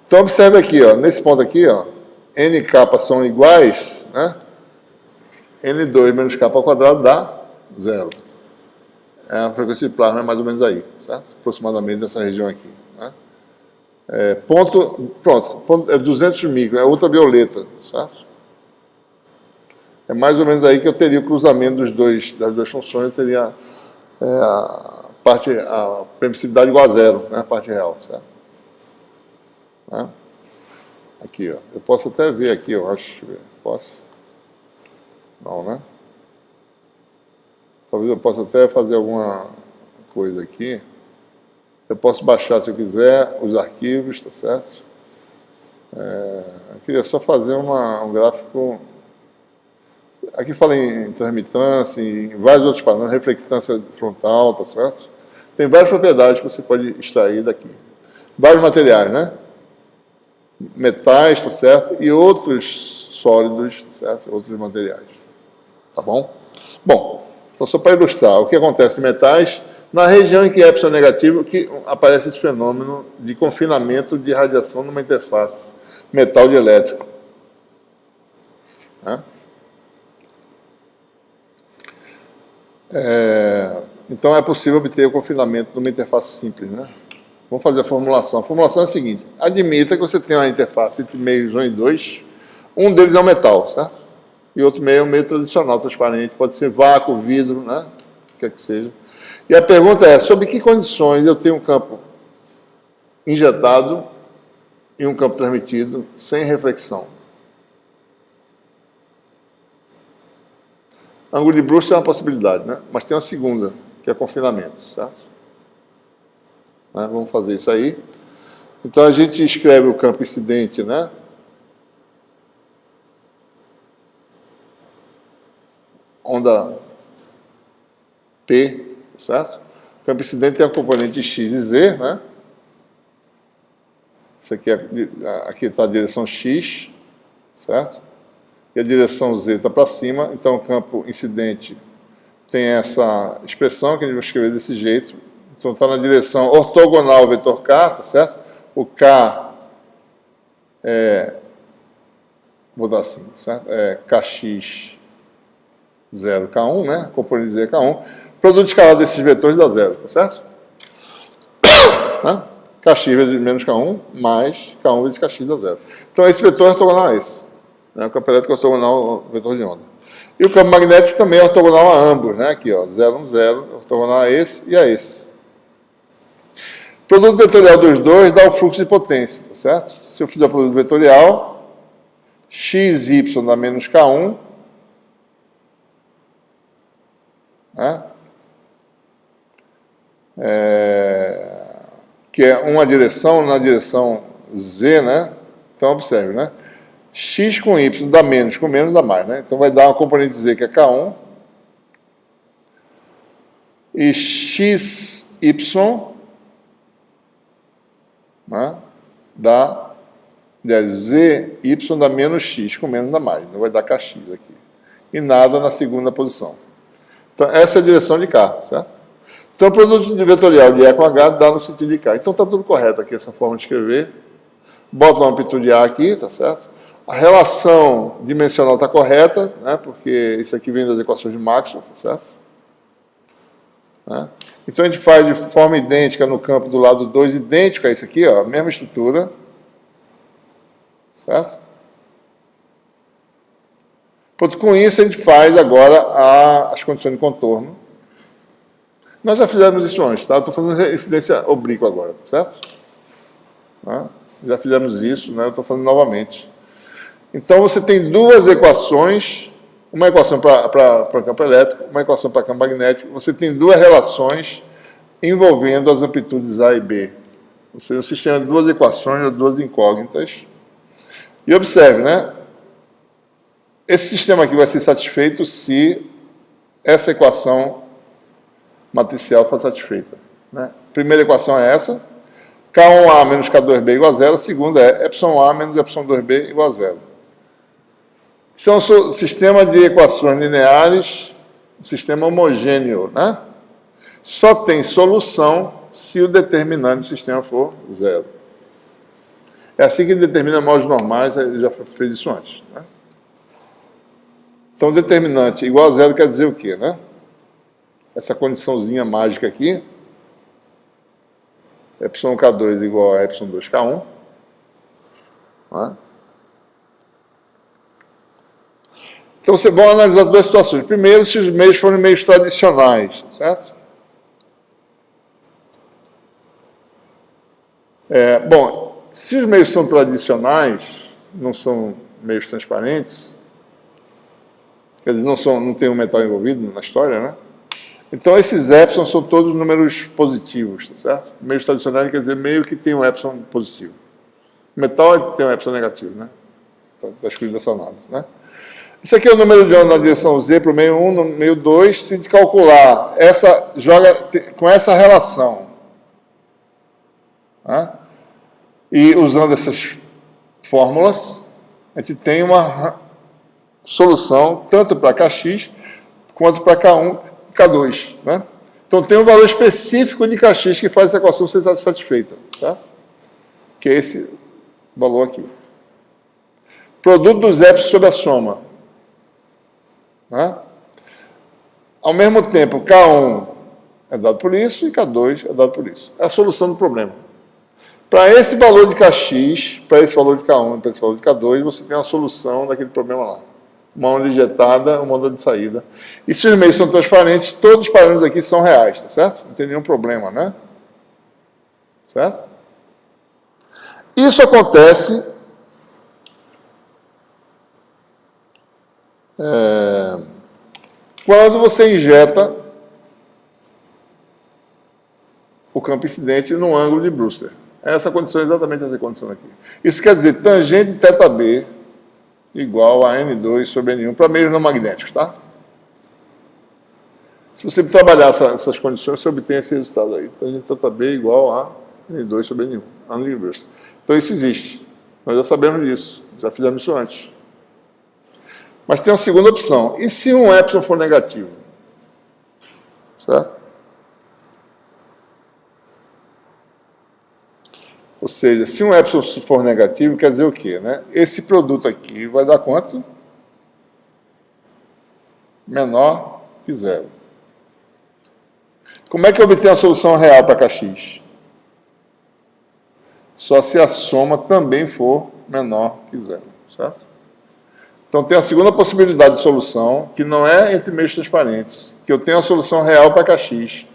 A: Então observe aqui, ó, nesse ponto aqui, ó, NK são iguais, né? N2 menos K ao quadrado dá 0. A frequência de plasma é mais ou menos aí, certo? Aproximadamente nessa região aqui, né? Ponto é 200 micron, é ultravioleta, certo? É mais ou menos aí que eu teria o cruzamento das duas funções, eu teria a permissividade igual a 0, né? A parte real, certo? Né? Aqui, ó. Eu posso até ver aqui, eu acho. Deixa eu ver. Posso? Não, né? Talvez eu possa até fazer alguma coisa aqui. Eu posso baixar, se eu quiser, os arquivos, tá certo? Eu queria só fazer um gráfico... Aqui fala em transmitância, em vários outros padrões, reflectância frontal, tá certo? Tem várias propriedades que você pode extrair daqui. Vários materiais, né? Metais, tá certo? E outros sólidos, tá certo? Outros materiais. Tá bom? Bom, então só para ilustrar, o que acontece em metais, na região em que epsilon é negativo, que aparece esse fenômeno de confinamento de radiação numa interface metal de elétrico. Né? Então é possível obter o confinamento numa interface simples, né? Vamos fazer a formulação. A formulação é a seguinte: admita que você tem uma interface entre meios 1 e 2, um deles é um metal, certo? E outro meio é um meio tradicional, transparente, pode ser vácuo, vidro, né? O que quer que seja. E a pergunta é, sob que condições eu tenho um campo injetado e um campo transmitido sem reflexão? Ângulo de Brewster é uma possibilidade, né? Mas tem uma segunda, que é confinamento, certo? Né? Vamos fazer isso aí. Então a gente escreve o campo incidente, né? Onda P, certo? O campo incidente tem a componente X e Z, né? Isso aqui está a direção X, certo? E a direção Z está para cima, então o campo incidente tem essa expressão que a gente vai escrever desse jeito. Então está na direção ortogonal ao vetor K, tá certo? O K vou dar assim, certo? KX 0, K1, né? Componente Z, K1. Produto escalar desses vetores dá zero, tá certo? Né? KX vezes menos K1 mais K1 vezes KX dá zero. Então esse vetor é ortogonal a esse. Né? O campo elétrico é ortogonal ao vetor de onda. E o campo magnético também é ortogonal a ambos, né? Aqui, ó, 0, 1, 0, ortogonal a esse e a esse. O produto vetorial dos dois dá o fluxo de potência, tá certo? Se eu fizer o produto vetorial, XY dá menos K1, né? Que é uma direção na direção Z, né? Então, observe, né? X com Y dá menos, com menos dá mais, né? Então, vai dar uma componente Z que é K1, e XY, né? Dá, aliás, ZY dá menos X, com menos dá mais, não vai dar KX aqui. E nada na segunda posição. Então, essa é a direção de K, certo? Então, o produto vetorial de E com H dá no sentido de K. Então, está tudo correto aqui, essa forma de escrever. Bota uma amplitude A aqui, tá certo? A relação dimensional está correta, né? Porque isso aqui vem das equações de Maxwell, tá certo? Né? Então, a gente faz de forma idêntica no campo do lado 2, idêntico a isso aqui, ó, a mesma estrutura. Certo? Pronto, com isso, a gente faz agora as condições de contorno. Nós já fizemos isso antes, tá? Estou fazendo incidência oblíqua agora, tá certo? Tá? Já fizemos isso, né? Eu estou falando novamente. Então, você tem duas equações, uma equação para campo elétrico, uma equação para campo magnético. Você tem duas relações envolvendo as amplitudes A e B. Ou seja, um sistema de duas equações ou duas incógnitas. E observe, né? Esse sistema aqui vai ser satisfeito se essa equação matricial for satisfeita. Né? A primeira equação é essa. K1A menos K2B igual a zero. A segunda é εA menos ε2B igual a zero. Isso é um sistema de equações lineares, um sistema homogêneo. Né? Só tem solução se o determinante do sistema for zero. É assim que determina modos normais, ele já fez isso antes. Né? Então, determinante igual a zero quer dizer o quê? Né? Essa condiçãozinha mágica aqui, εK2 igual a ε2K1. Né? Então, você vai analisar duas situações. Primeiro, se os meios forem meios tradicionais, certo? Bom, se os meios são tradicionais, não são meios transparentes, quer dizer, não tem um metal envolvido na história, né? Então, esses epsilon são todos números positivos, tá certo? Meios tradicionais quer dizer meio que tem um epsilon positivo. Metal é que tem um epsilon negativo, né? Está escrito dessa análise, né? Isso aqui é o número de onda na direção Z para o meio 1, no meio 2. Se a gente calcular, joga com essa relação, né? E usando essas fórmulas, a gente tem uma solução tanto para Kx quanto para K1 e K2, né? Então tem um valor específico de Kx que faz essa equação ser satisfeita, certo? Que é esse valor aqui. Produto dos epsilon sobre a soma, né? Ao mesmo tempo, K1 é dado por isso e K2 é dado por isso. É a solução do problema. Para esse valor de Kx, para esse valor de K1 e para esse valor de K2, você tem uma solução daquele problema lá. Uma onda injetada, uma onda de saída. E se os meios são transparentes, todos os parâmetros aqui são reais, tá certo? Não tem nenhum problema, né? Certo? Isso acontece quando você injeta o campo incidente no ângulo de Brewster. Essa condição é exatamente essa condição aqui. Isso quer dizer tangente de θB igual a N2 sobre N1 para meios não magnéticos, tá? Se você trabalhar essas condições, você obtém esse resultado aí. Tangente de θB igual a N2 sobre N1, ângulo de Brewster. Então isso existe. Nós já sabemos disso. Já fizemos isso antes. Mas tem uma segunda opção. E se um epsilon for negativo? Certo? Ou seja, se um epsilon for negativo, quer dizer o quê, né? Esse produto aqui vai dar quanto? Menor que zero. Como é que eu obtenho a solução real para Kx? Só se a soma também for menor que zero, certo? Então, tem a segunda possibilidade de solução, que não é entre meios transparentes, que eu tenho a solução real para Kx.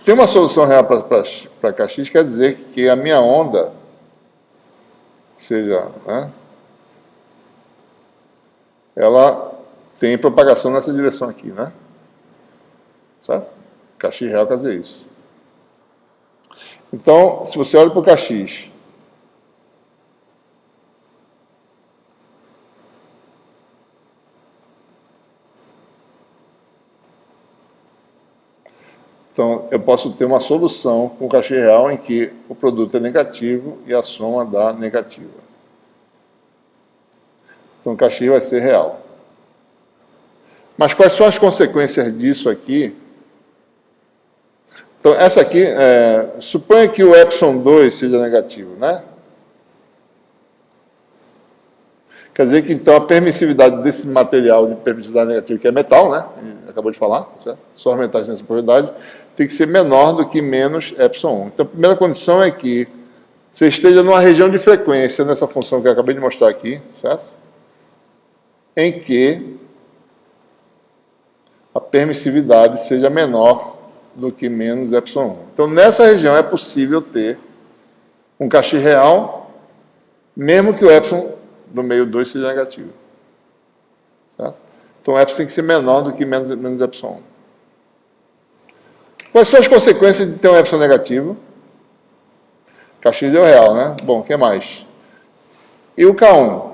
A: Tem uma solução real para Kx, quer dizer que a minha onda, seja, né, ela tem propagação nessa direção aqui, né? Certo? Kx real quer dizer isso. Então, se você olha para o Kx, então, eu posso ter uma solução com Kx real em que o produto é negativo e a soma dá negativa. Então, o Kx vai ser real. Mas quais são as consequências disso aqui? Então, essa aqui, suponha que o epsilon 2 seja negativo, né? Quer dizer que, então, a permissividade desse material de permissividade negativa, que é metal, né? Acabou de falar, certo? Só os metais têm essa propriedade, tem que ser menor do que menos epsilon 1. Então, a primeira condição é que você esteja numa região de frequência, nessa função que eu acabei de mostrar aqui, certo? Em que a permissividade seja menor do que menos epsilon 1. Então, nessa região é possível ter um Kx real, mesmo que o epsilon do meio 2 seja negativo. Certo? Então, o epsilon tem que ser menor do que menos epsilon 1. Quais são as consequências de ter um epsilon negativo? Kx deu real, né? Bom, o que mais? E o K1?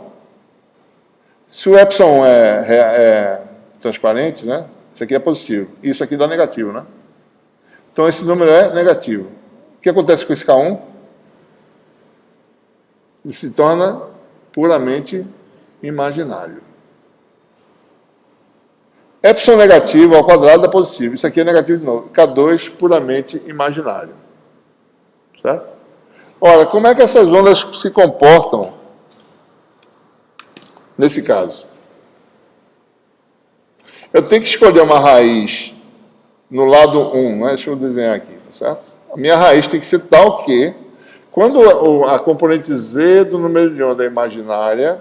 A: Se o epsilon é transparente, né? Isso aqui é positivo. Isso aqui dá negativo, né? Então, esse número é negativo. O que acontece com esse K1? Ele se torna puramente imaginário. Epsilon negativo ao quadrado é positivo. Isso aqui é negativo de novo. K2 puramente imaginário. Certo? Ora, como é que essas ondas se comportam nesse caso? Eu tenho que escolher uma raiz no lado 1, né? Deixa eu desenhar aqui, tá certo? A minha raiz tem que ser tal que, quando a componente Z do número de onda é imaginária,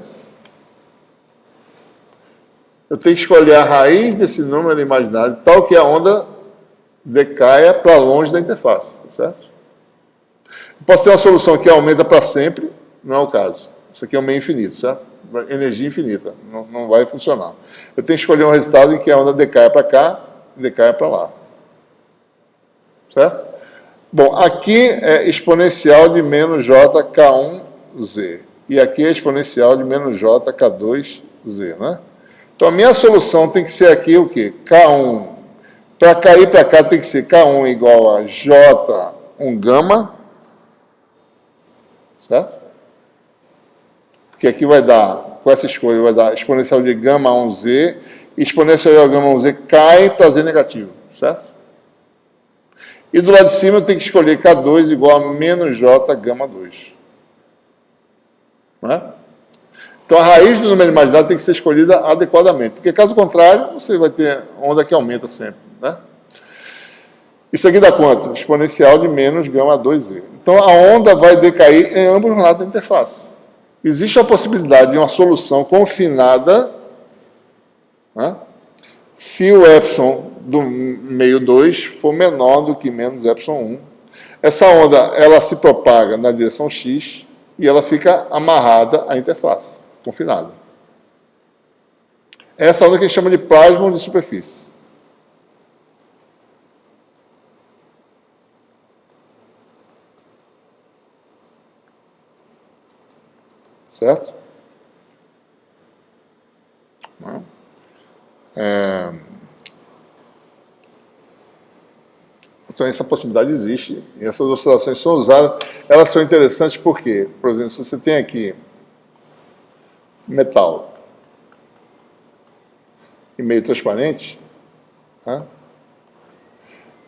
A: eu tenho que escolher a raiz desse número imaginário tal que a onda decaia para longe da interface, tá certo? Eu posso ter uma solução que aumenta para sempre, não é o caso. Isso aqui é um meio infinito, certo? Energia infinita, não vai funcionar. Eu tenho que escolher um resultado em que a onda decaia para cá e decaia para lá. Certo? Bom, aqui é exponencial de menos jk1z. E aqui é exponencial de menos jk2z, né? Então, a minha solução tem que ser aqui o quê? K1. Para cair para cá tem que ser K1 igual a J1 gama. Certo? Porque aqui vai dar, com essa escolha, vai dar exponencial de gama 1z. E exponencial de gama 1z cai para z negativo. Certo? E do lado de cima eu tenho que escolher K2 igual a menos J gama 2. Né? Então, a raiz do número imaginário tem que ser escolhida adequadamente, porque, caso contrário, você vai ter onda que aumenta sempre. Né? Isso aqui dá quanto? Exponencial de menos gama 2z. Então, a onda vai decair em ambos os lados da interface. Existe a possibilidade de uma solução confinada, né? Se o epsilon do meio 2 for menor do que menos epsilon 1. Essa onda ela se propaga na direção x e ela fica amarrada à interface, confinada. Essa onda que a gente chama de plasmon de superfície. Certo? Então, essa possibilidade existe, e essas oscilações são usadas. Elas são interessantes porque, por exemplo, se você tem aqui metal e meio transparente, né?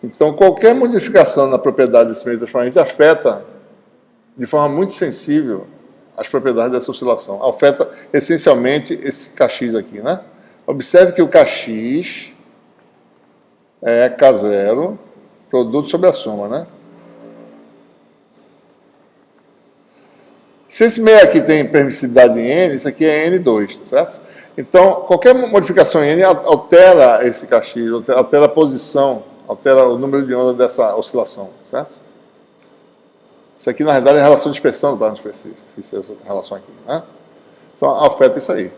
A: Então, qualquer modificação na propriedade desse meio transparente afeta de forma muito sensível as propriedades dessa oscilação. Afeta essencialmente esse Kx aqui, né? Observe que o Kx é K0, produto sobre a soma, né? Se esse meio aqui tem permissividade em N, isso aqui é N2, certo? Então, qualquer modificação em N altera esse Kx, altera a posição, altera o número de onda dessa oscilação, certo? Isso aqui, na realidade, é a relação de dispersão do plasma específico. Fiz essa relação aqui, né? Então, afeta isso aí.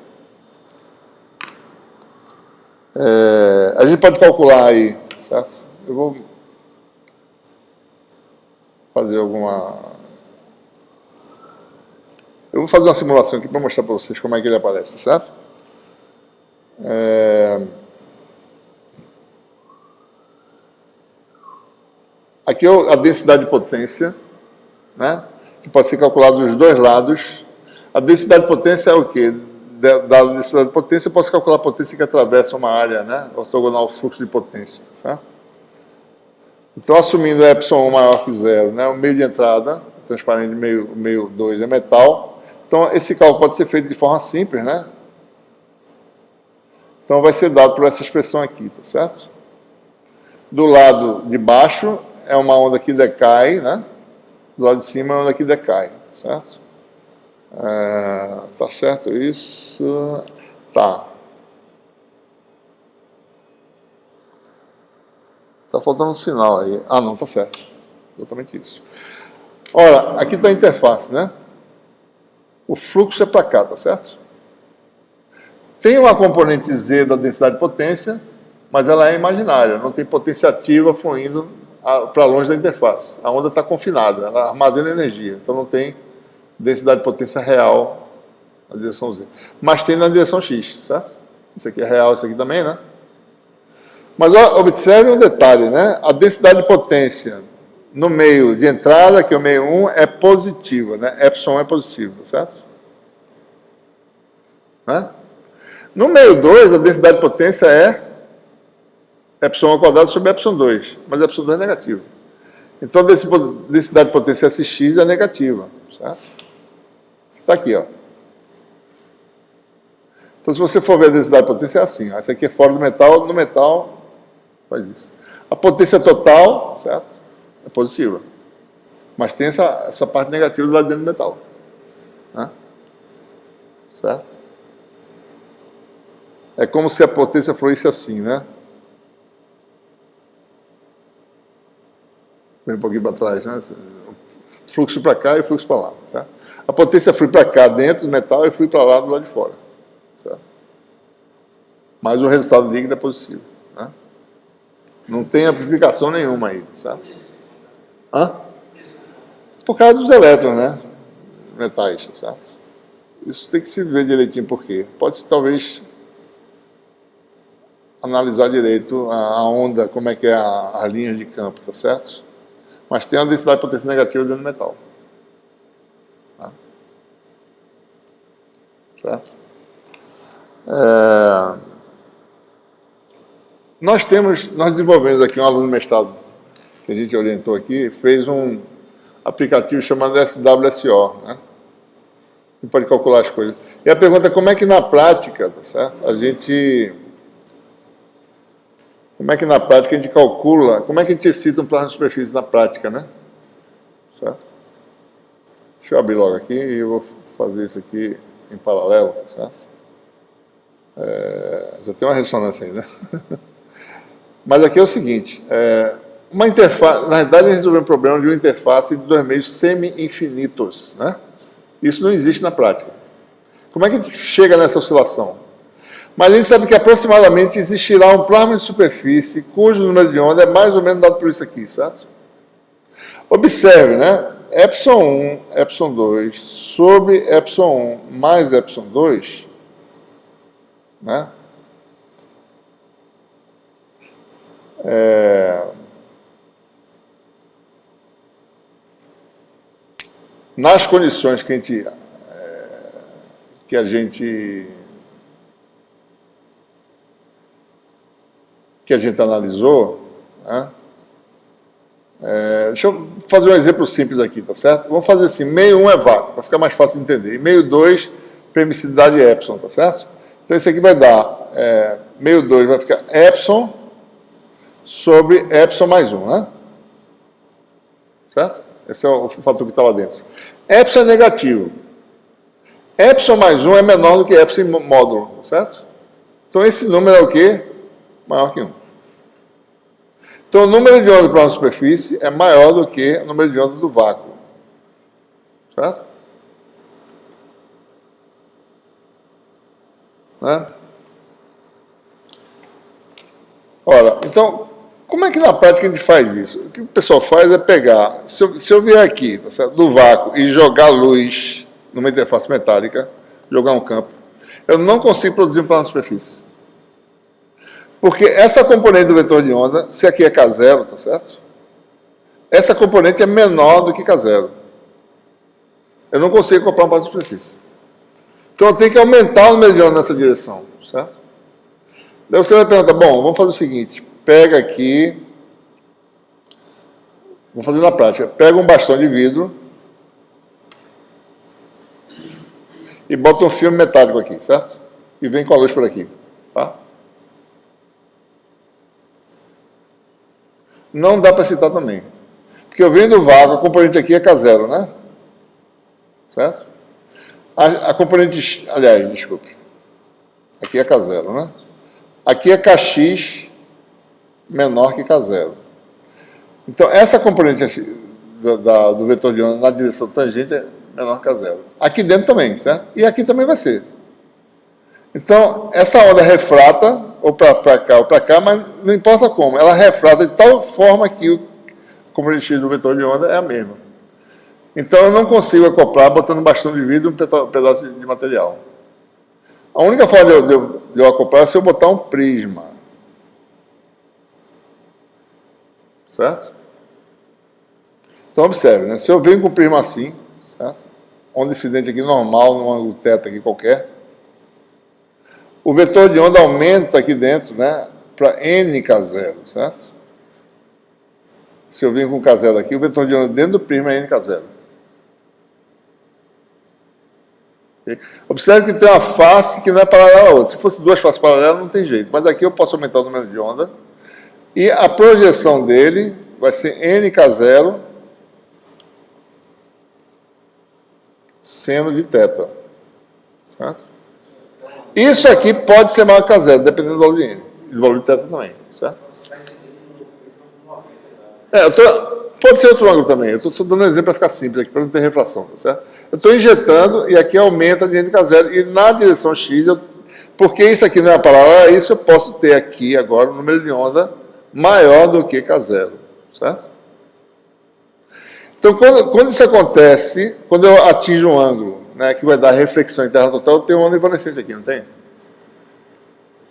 A: A gente pode calcular aí, certo? Eu vou fazer uma simulação aqui para mostrar para vocês como é que ele aparece, certo? Aqui é a densidade de potência, né? Que pode ser calculada dos dois lados. A densidade de potência é o quê? Da densidade de potência, eu posso calcular a potência que atravessa uma área, né? Ortogonal ao fluxo de potência, certo? Então, assumindo epsilon maior que zero, né? O meio de entrada, transparente meio 2 é metal. Então, esse cálculo pode ser feito de forma simples, né? Então, vai ser dado por essa expressão aqui, tá certo? Do lado de baixo é uma onda que decai, né? Do lado de cima é uma onda que decai, certo? Tá certo isso? Tá. Tá faltando um sinal aí. Ah, não, tá certo. Exatamente isso. Ora, aqui está a interface, né? O fluxo é para cá, tá certo? Tem uma componente Z da densidade de potência, mas ela é imaginária, não tem potência ativa fluindo para longe da interface. A onda está confinada, ela armazena energia, então não tem densidade de potência real na direção Z. Mas tem na direção X, certo? Isso aqui é real, isso aqui também, né? Mas observe um detalhe, né? A densidade de potência no meio de entrada, que é o meio 1, é positiva, né? Epsilon é positivo, tá certo? Né? No meio 2, a densidade de potência é epsilon ao quadrado sobre epsilon 2, mas epsilon 2 é negativo. Então, a densidade de potência Sx é negativa, certo? Está aqui, ó. Então, se você for ver a densidade de potência, é assim, ó. Essa aqui é fora do metal, no metal faz isso. A potência total, certo? É positiva. Mas tem essa parte negativa do lado dentro do metal. Né? Certo? É como se a potência fluísse assim, né? Vem um pouquinho para trás, né? Fluxo para cá e fluxo para lá. Certo? A potência flui para cá dentro do metal e flui para lá do lado de fora. Certo? Mas o resultado líquido é positivo. Né? Não tem amplificação nenhuma aí. Certo? Hã? Por causa dos elétrons, né? Metais, certo? Isso tem que se ver direitinho por quê. Pode-se talvez analisar direito a onda, como é que é a linha de campo, tá certo? Mas tem uma densidade de potência negativa dentro do metal. Tá? Certo? Nós desenvolvemos aqui um aluno mestrado que a gente orientou aqui, fez um aplicativo chamado SWSO, né? E pode calcular as coisas. E a pergunta é como é que na prática, tá certo? Como é que na prática a gente calcula, como é que a gente excita um plano de superfície na prática, né? Certo? Deixa eu abrir logo aqui e eu vou fazer isso aqui em paralelo, tá certo? Já tem uma ressonância aí, né? Mas aqui é o seguinte, uma interface, na verdade, a gente resolveu um problema de uma interface de dois meios semi-infinitos, né? Isso não existe na prática. Como é que a gente chega nessa oscilação? Mas a gente sabe que aproximadamente existirá um plasma de superfície cujo número de onda é mais ou menos dado por isso aqui, certo? Observe, né? Epsilon 1, Epsilon 2 sobre Epsilon 1 mais Epsilon 2, né? Nas condições que a gente analisou, né? Deixa eu fazer um exemplo simples aqui, tá certo? Vamos fazer assim, meio 1 é vácuo, para ficar mais fácil de entender, e meio 2, permissividade epsilon, tá certo? Então isso aqui vai dar, meio 2 vai ficar epsilon sobre epsilon mais 1, né? Certo? Esse é o fator que está lá dentro. Epsilon é negativo. Epsilon mais 1 é menor do que epsilon em módulo, certo? Então esse número é o quê? Maior que 1. Então o número de ondas para uma superfície é maior do que o número de ondas do vácuo. Certo? Né? Ora, então, como é que na prática a gente faz isso? O que o pessoal faz é pegar, se eu vier aqui, tá certo, do vácuo e jogar luz numa interface metálica, jogar um campo, eu não consigo produzir um plano de superfície. Porque essa componente do vetor de onda, se aqui é K0, tá certo? Essa componente é menor do que K0. Eu não consigo comprar um plano de superfície. Então eu tenho que aumentar o número de onda nessa direção, certo? Daí você vai perguntar, bom, vamos fazer o seguinte, pega aqui, vou fazer na prática, pega um bastão de vidro e bota um filme metálico aqui, certo? E vem com a luz por aqui, tá? Não dá para citar também. Porque eu venho do vácuo, a componente aqui é K0, né? Certo? A componente, aliás, desculpe. Aqui é K0, né? Aqui é Kx menor que K0. Então, essa componente do vetor de onda na direção tangente é menor que K0. Aqui dentro também, certo? E aqui também vai ser. Então, essa onda refrata, ou para cá ou para cá, mas não importa como, ela refrata de tal forma que o componente X do vetor de onda é a mesma. Então, eu não consigo acoplar botando um bastão de vidro e um pedaço de material. A única forma de eu acoplar é se eu botar um prisma. Certo? Então, observe, né? Se eu venho com o prisma assim, certo? Onda incidente aqui normal, num ângulo θ aqui qualquer, o vetor de onda aumenta aqui dentro, né, para nk0, certo? Se eu venho com k0 aqui, o vetor de onda dentro do prisma é nk0. Okay? Observe que tem uma face que não é paralela à outra. Se fosse duas faces paralelas, não tem jeito. Mas aqui eu posso aumentar o número de onda. E a projeção dele vai ser nk0 seno de θ. Certo? Isso aqui pode ser maior que K0, dependendo do valor de N. E do valor de θ também, certo? Pode ser outro ângulo também. Eu estou só dando um exemplo para ficar simples aqui, para não ter refração, tá certo? Eu estou injetando e aqui aumenta a dinâmica zero. E na direção X, porque isso aqui não é paralela a isso, eu posso ter aqui agora um número de onda maior do que K0, certo? Então, quando isso acontece, quando eu atinjo um ângulo, né, que vai dar reflexão interna total, eu tenho uma onda evanescente aqui, não tem?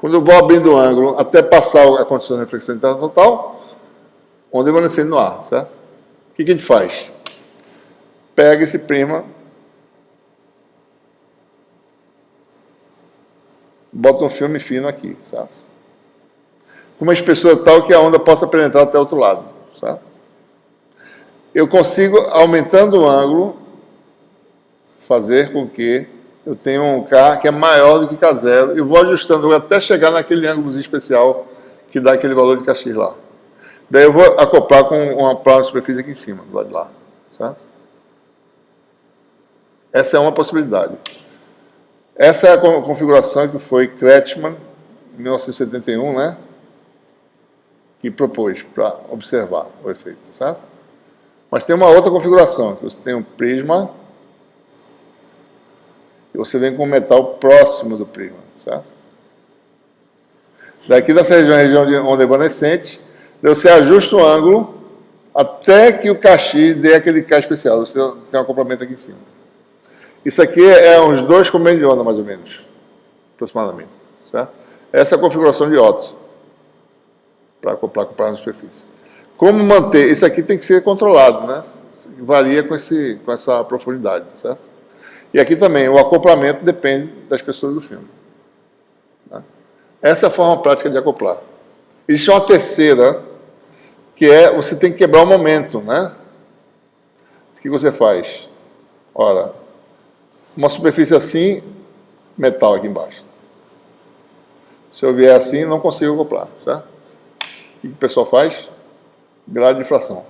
A: Quando eu vou abrindo o ângulo até passar a condição de reflexão interna total, onda evanescente no ar, certo? O que a gente faz? Pega esse prima, bota um filme fino aqui, certo? Com uma espessura tal que a onda possa penetrar até o outro lado, certo? Eu consigo, aumentando o ângulo, fazer com que eu tenha um K que é maior do que K0 e vou ajustando até chegar naquele ângulo especial que dá aquele valor de Kx lá. Daí eu vou acoplar com uma prova de superfície aqui em cima, do lado de lá, certo? Essa é uma possibilidade. Essa é a configuração que foi Kretschmann, em 1971, né? Que propôs para observar o efeito, certo? Mas tem uma outra configuração, que você tem um prisma e você vem com um metal próximo do prisma, certo? Daqui dessa região de onda evanescente, você ajusta o ângulo até que o Kx dê aquele K especial. Você tem um acoplamento aqui em cima. Isso aqui é uns 2 comentos de onda, mais ou menos, aproximadamente, certo? Essa é a configuração de Otto, para acoplar com prazo de superfície. Como manter? Isso aqui tem que ser controlado, né? Varia com essa profundidade, certo? E aqui também, o acoplamento depende da espessura do filme. Né? Essa é a forma prática de acoplar. Existe uma terceira, que é, você tem que quebrar o momento, né? O que você faz? Ora, uma superfície assim, metal aqui embaixo. Se eu vier assim, não consigo acoplar, certo? O que o pessoal faz? Grau de difração.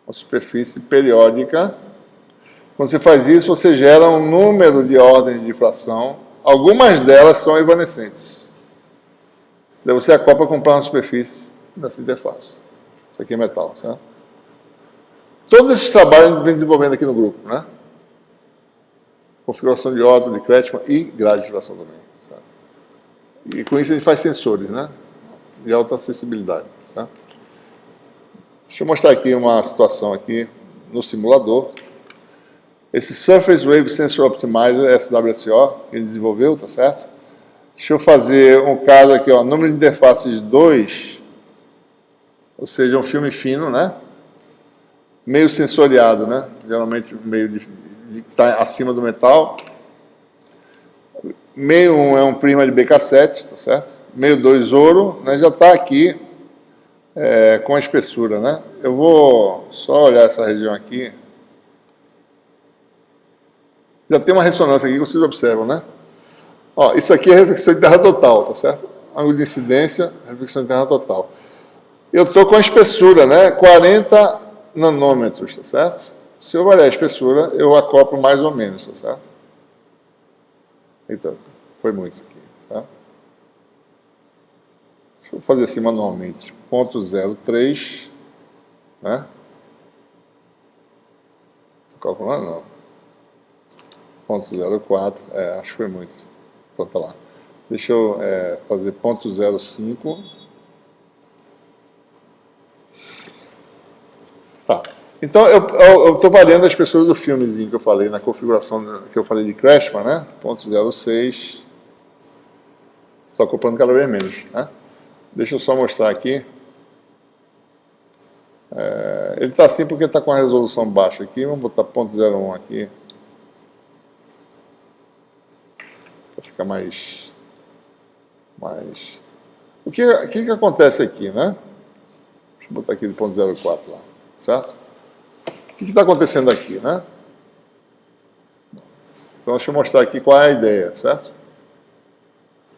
A: Uma superfície periódica. Quando você faz isso, você gera um número de ordens de difração. Algumas delas são evanescentes. Daí você acopla com uma superfície nessa interface. Isso aqui é metal, certo? Todos esses trabalhos a gente vem desenvolvendo aqui no grupo, né? Configuração de Otto, de Kretschmann e grau de difração também, certo? E com isso a gente faz sensores, né? De alta acessibilidade, certo? Deixa eu mostrar aqui uma situação aqui no simulador. Esse Surface Wave Sensor Optimizer, SWSO, que ele desenvolveu, tá certo? Deixa eu fazer um caso aqui, ó, número de interfaces 2, ou seja, um filme fino, né? Meio sensoriado, né? Geralmente meio de está acima do metal. Meio 1 é um prisma de BK7, tá certo? Meio 2 ouro, né? Já está aqui com a espessura, né? Eu vou só olhar essa região aqui. Já tem uma ressonância aqui que vocês observam, né? Ó, isso aqui é reflexão interna total, tá certo? Ângulo de incidência, reflexão interna total. Eu estou com a espessura, né? 40 nanômetros, tá certo? Se eu variar a espessura, eu acoplo mais ou menos, tá certo? Eita, foi muito aqui, tá? Deixa eu fazer assim manualmente. 0.03, né? Estou calculando, não. 0.04, acho que foi muito. Pronto, tá lá. Deixa eu fazer 0.05. Tá. Então, eu estou variando a espessura do filmezinho que eu falei, na configuração que eu falei de Kretschmann, né? 0.06. Estou acoplando cada vez menos, né? Deixa eu só mostrar aqui. Ele está assim porque está com a resolução baixa aqui. Vamos botar 0.01 aqui. Para ficar mais... O que acontece aqui, né? Deixa eu botar aqui de 0.04 lá, certo? O que está acontecendo aqui, né? Então, deixa eu mostrar aqui qual é a ideia, certo?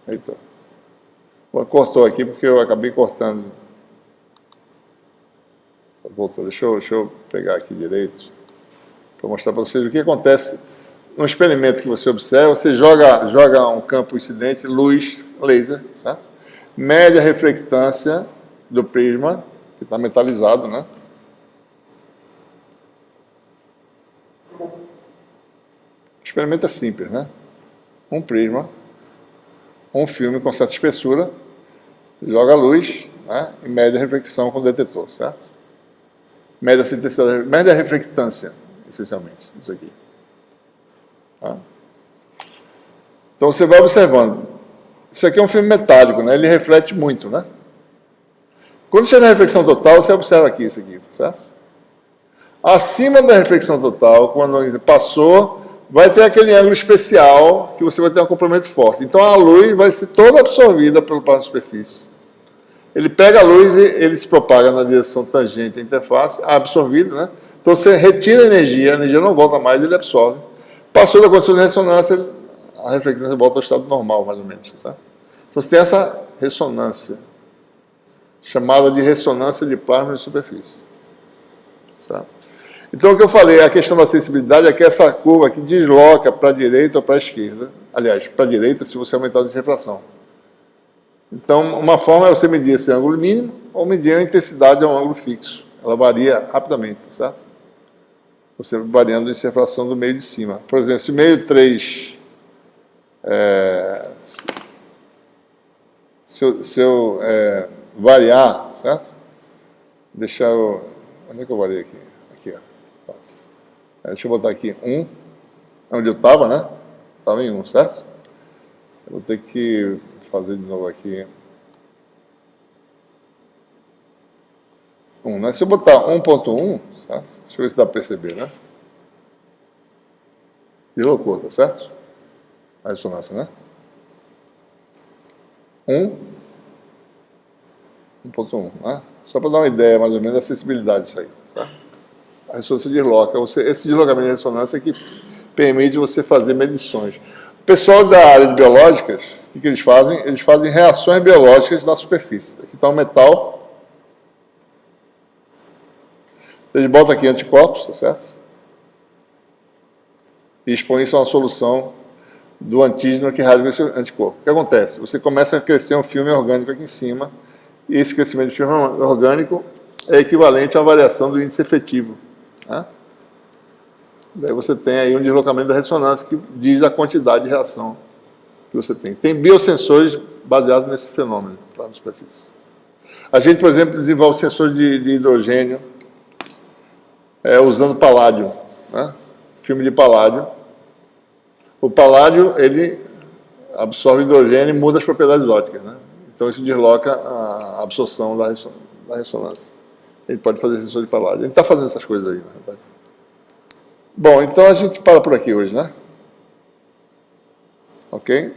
A: Eita. Cortou aqui porque eu acabei cortando. Voltou. Deixa eu pegar aqui direito para mostrar para vocês o que acontece no experimento que você observa. Você joga um campo incidente, luz, laser, certo? Mede a reflectância do prisma, que está metalizado, né? experimento é simples, né? Um prisma, um filme com certa espessura, joga a luz, né? E mede a reflexão com o detetor, certo? Mede a reflectância, essencialmente, isso aqui. Tá? Então você vai observando. Isso aqui é um filme metálico, né? Ele reflete muito, né? Quando chega na reflexão total, você observa aqui isso aqui, certo? Acima da reflexão total, quando passou, vai ter aquele ângulo especial que você vai ter um complemento forte. Então a luz vai ser toda absorvida pelo plano de superfície. Ele pega a luz e ele se propaga na direção tangente à interface, absorvido, né? Então você retira a energia não volta mais, ele absorve. Passou da condição de ressonância, a reflectância volta ao estado normal, mais ou menos. Certo? Então você tem essa ressonância, chamada de ressonância de plasma de superfície. Tá? Então o que eu falei, a questão da sensibilidade é que essa curva aqui desloca para a direita ou para a esquerda. Aliás, para a direita se você aumentar a refração. Então, uma forma é você medir esse ângulo mínimo ou medir a intensidade a um ângulo fixo. Ela varia rapidamente, certo? Você variando a refração do meio de cima. Por exemplo, se o meio 3... se eu variar, certo? Deixa eu... Onde é que eu variei aqui? Aqui, ó. Deixa eu botar aqui 1. Onde eu estava, né? Estava em 1, certo? Eu vou ter que fazer de novo aqui. 1, né? Se eu botar 1.1, certo? Deixa eu ver se dá para perceber, né? Deslocou, tá certo? A ressonância, né? 1.1, né? Só para dar uma ideia, mais ou menos, da sensibilidade disso aí. Tá? A ressonância desloca. Esse deslocamento de ressonância é que permite você fazer medições. O pessoal da área de biológicas, o que eles fazem? Eles fazem reações biológicas na superfície. Aqui está um metal. Eles botam aqui anticorpos, tá certo? E expõem isso a uma solução do antígeno que rasga esse anticorpo. O que acontece? Você começa a crescer um filme orgânico aqui em cima, e esse crescimento de filme orgânico é equivalente a uma variação do índice efetivo. Né? Daí você tem aí um deslocamento da ressonância que diz a quantidade de reação que você tem. Tem biosensores baseados nesse fenômeno na superfície. A gente, por exemplo, desenvolve sensores de hidrogênio usando paládio, né? Filme de paládio. O paládio, ele absorve hidrogênio e muda as propriedades ópticas, né? Então isso desloca a absorção da ressonância. Ele pode fazer sensor de paládio. Ele está fazendo essas coisas aí, na verdade. Bom, então a gente para por aqui hoje, né? Ok?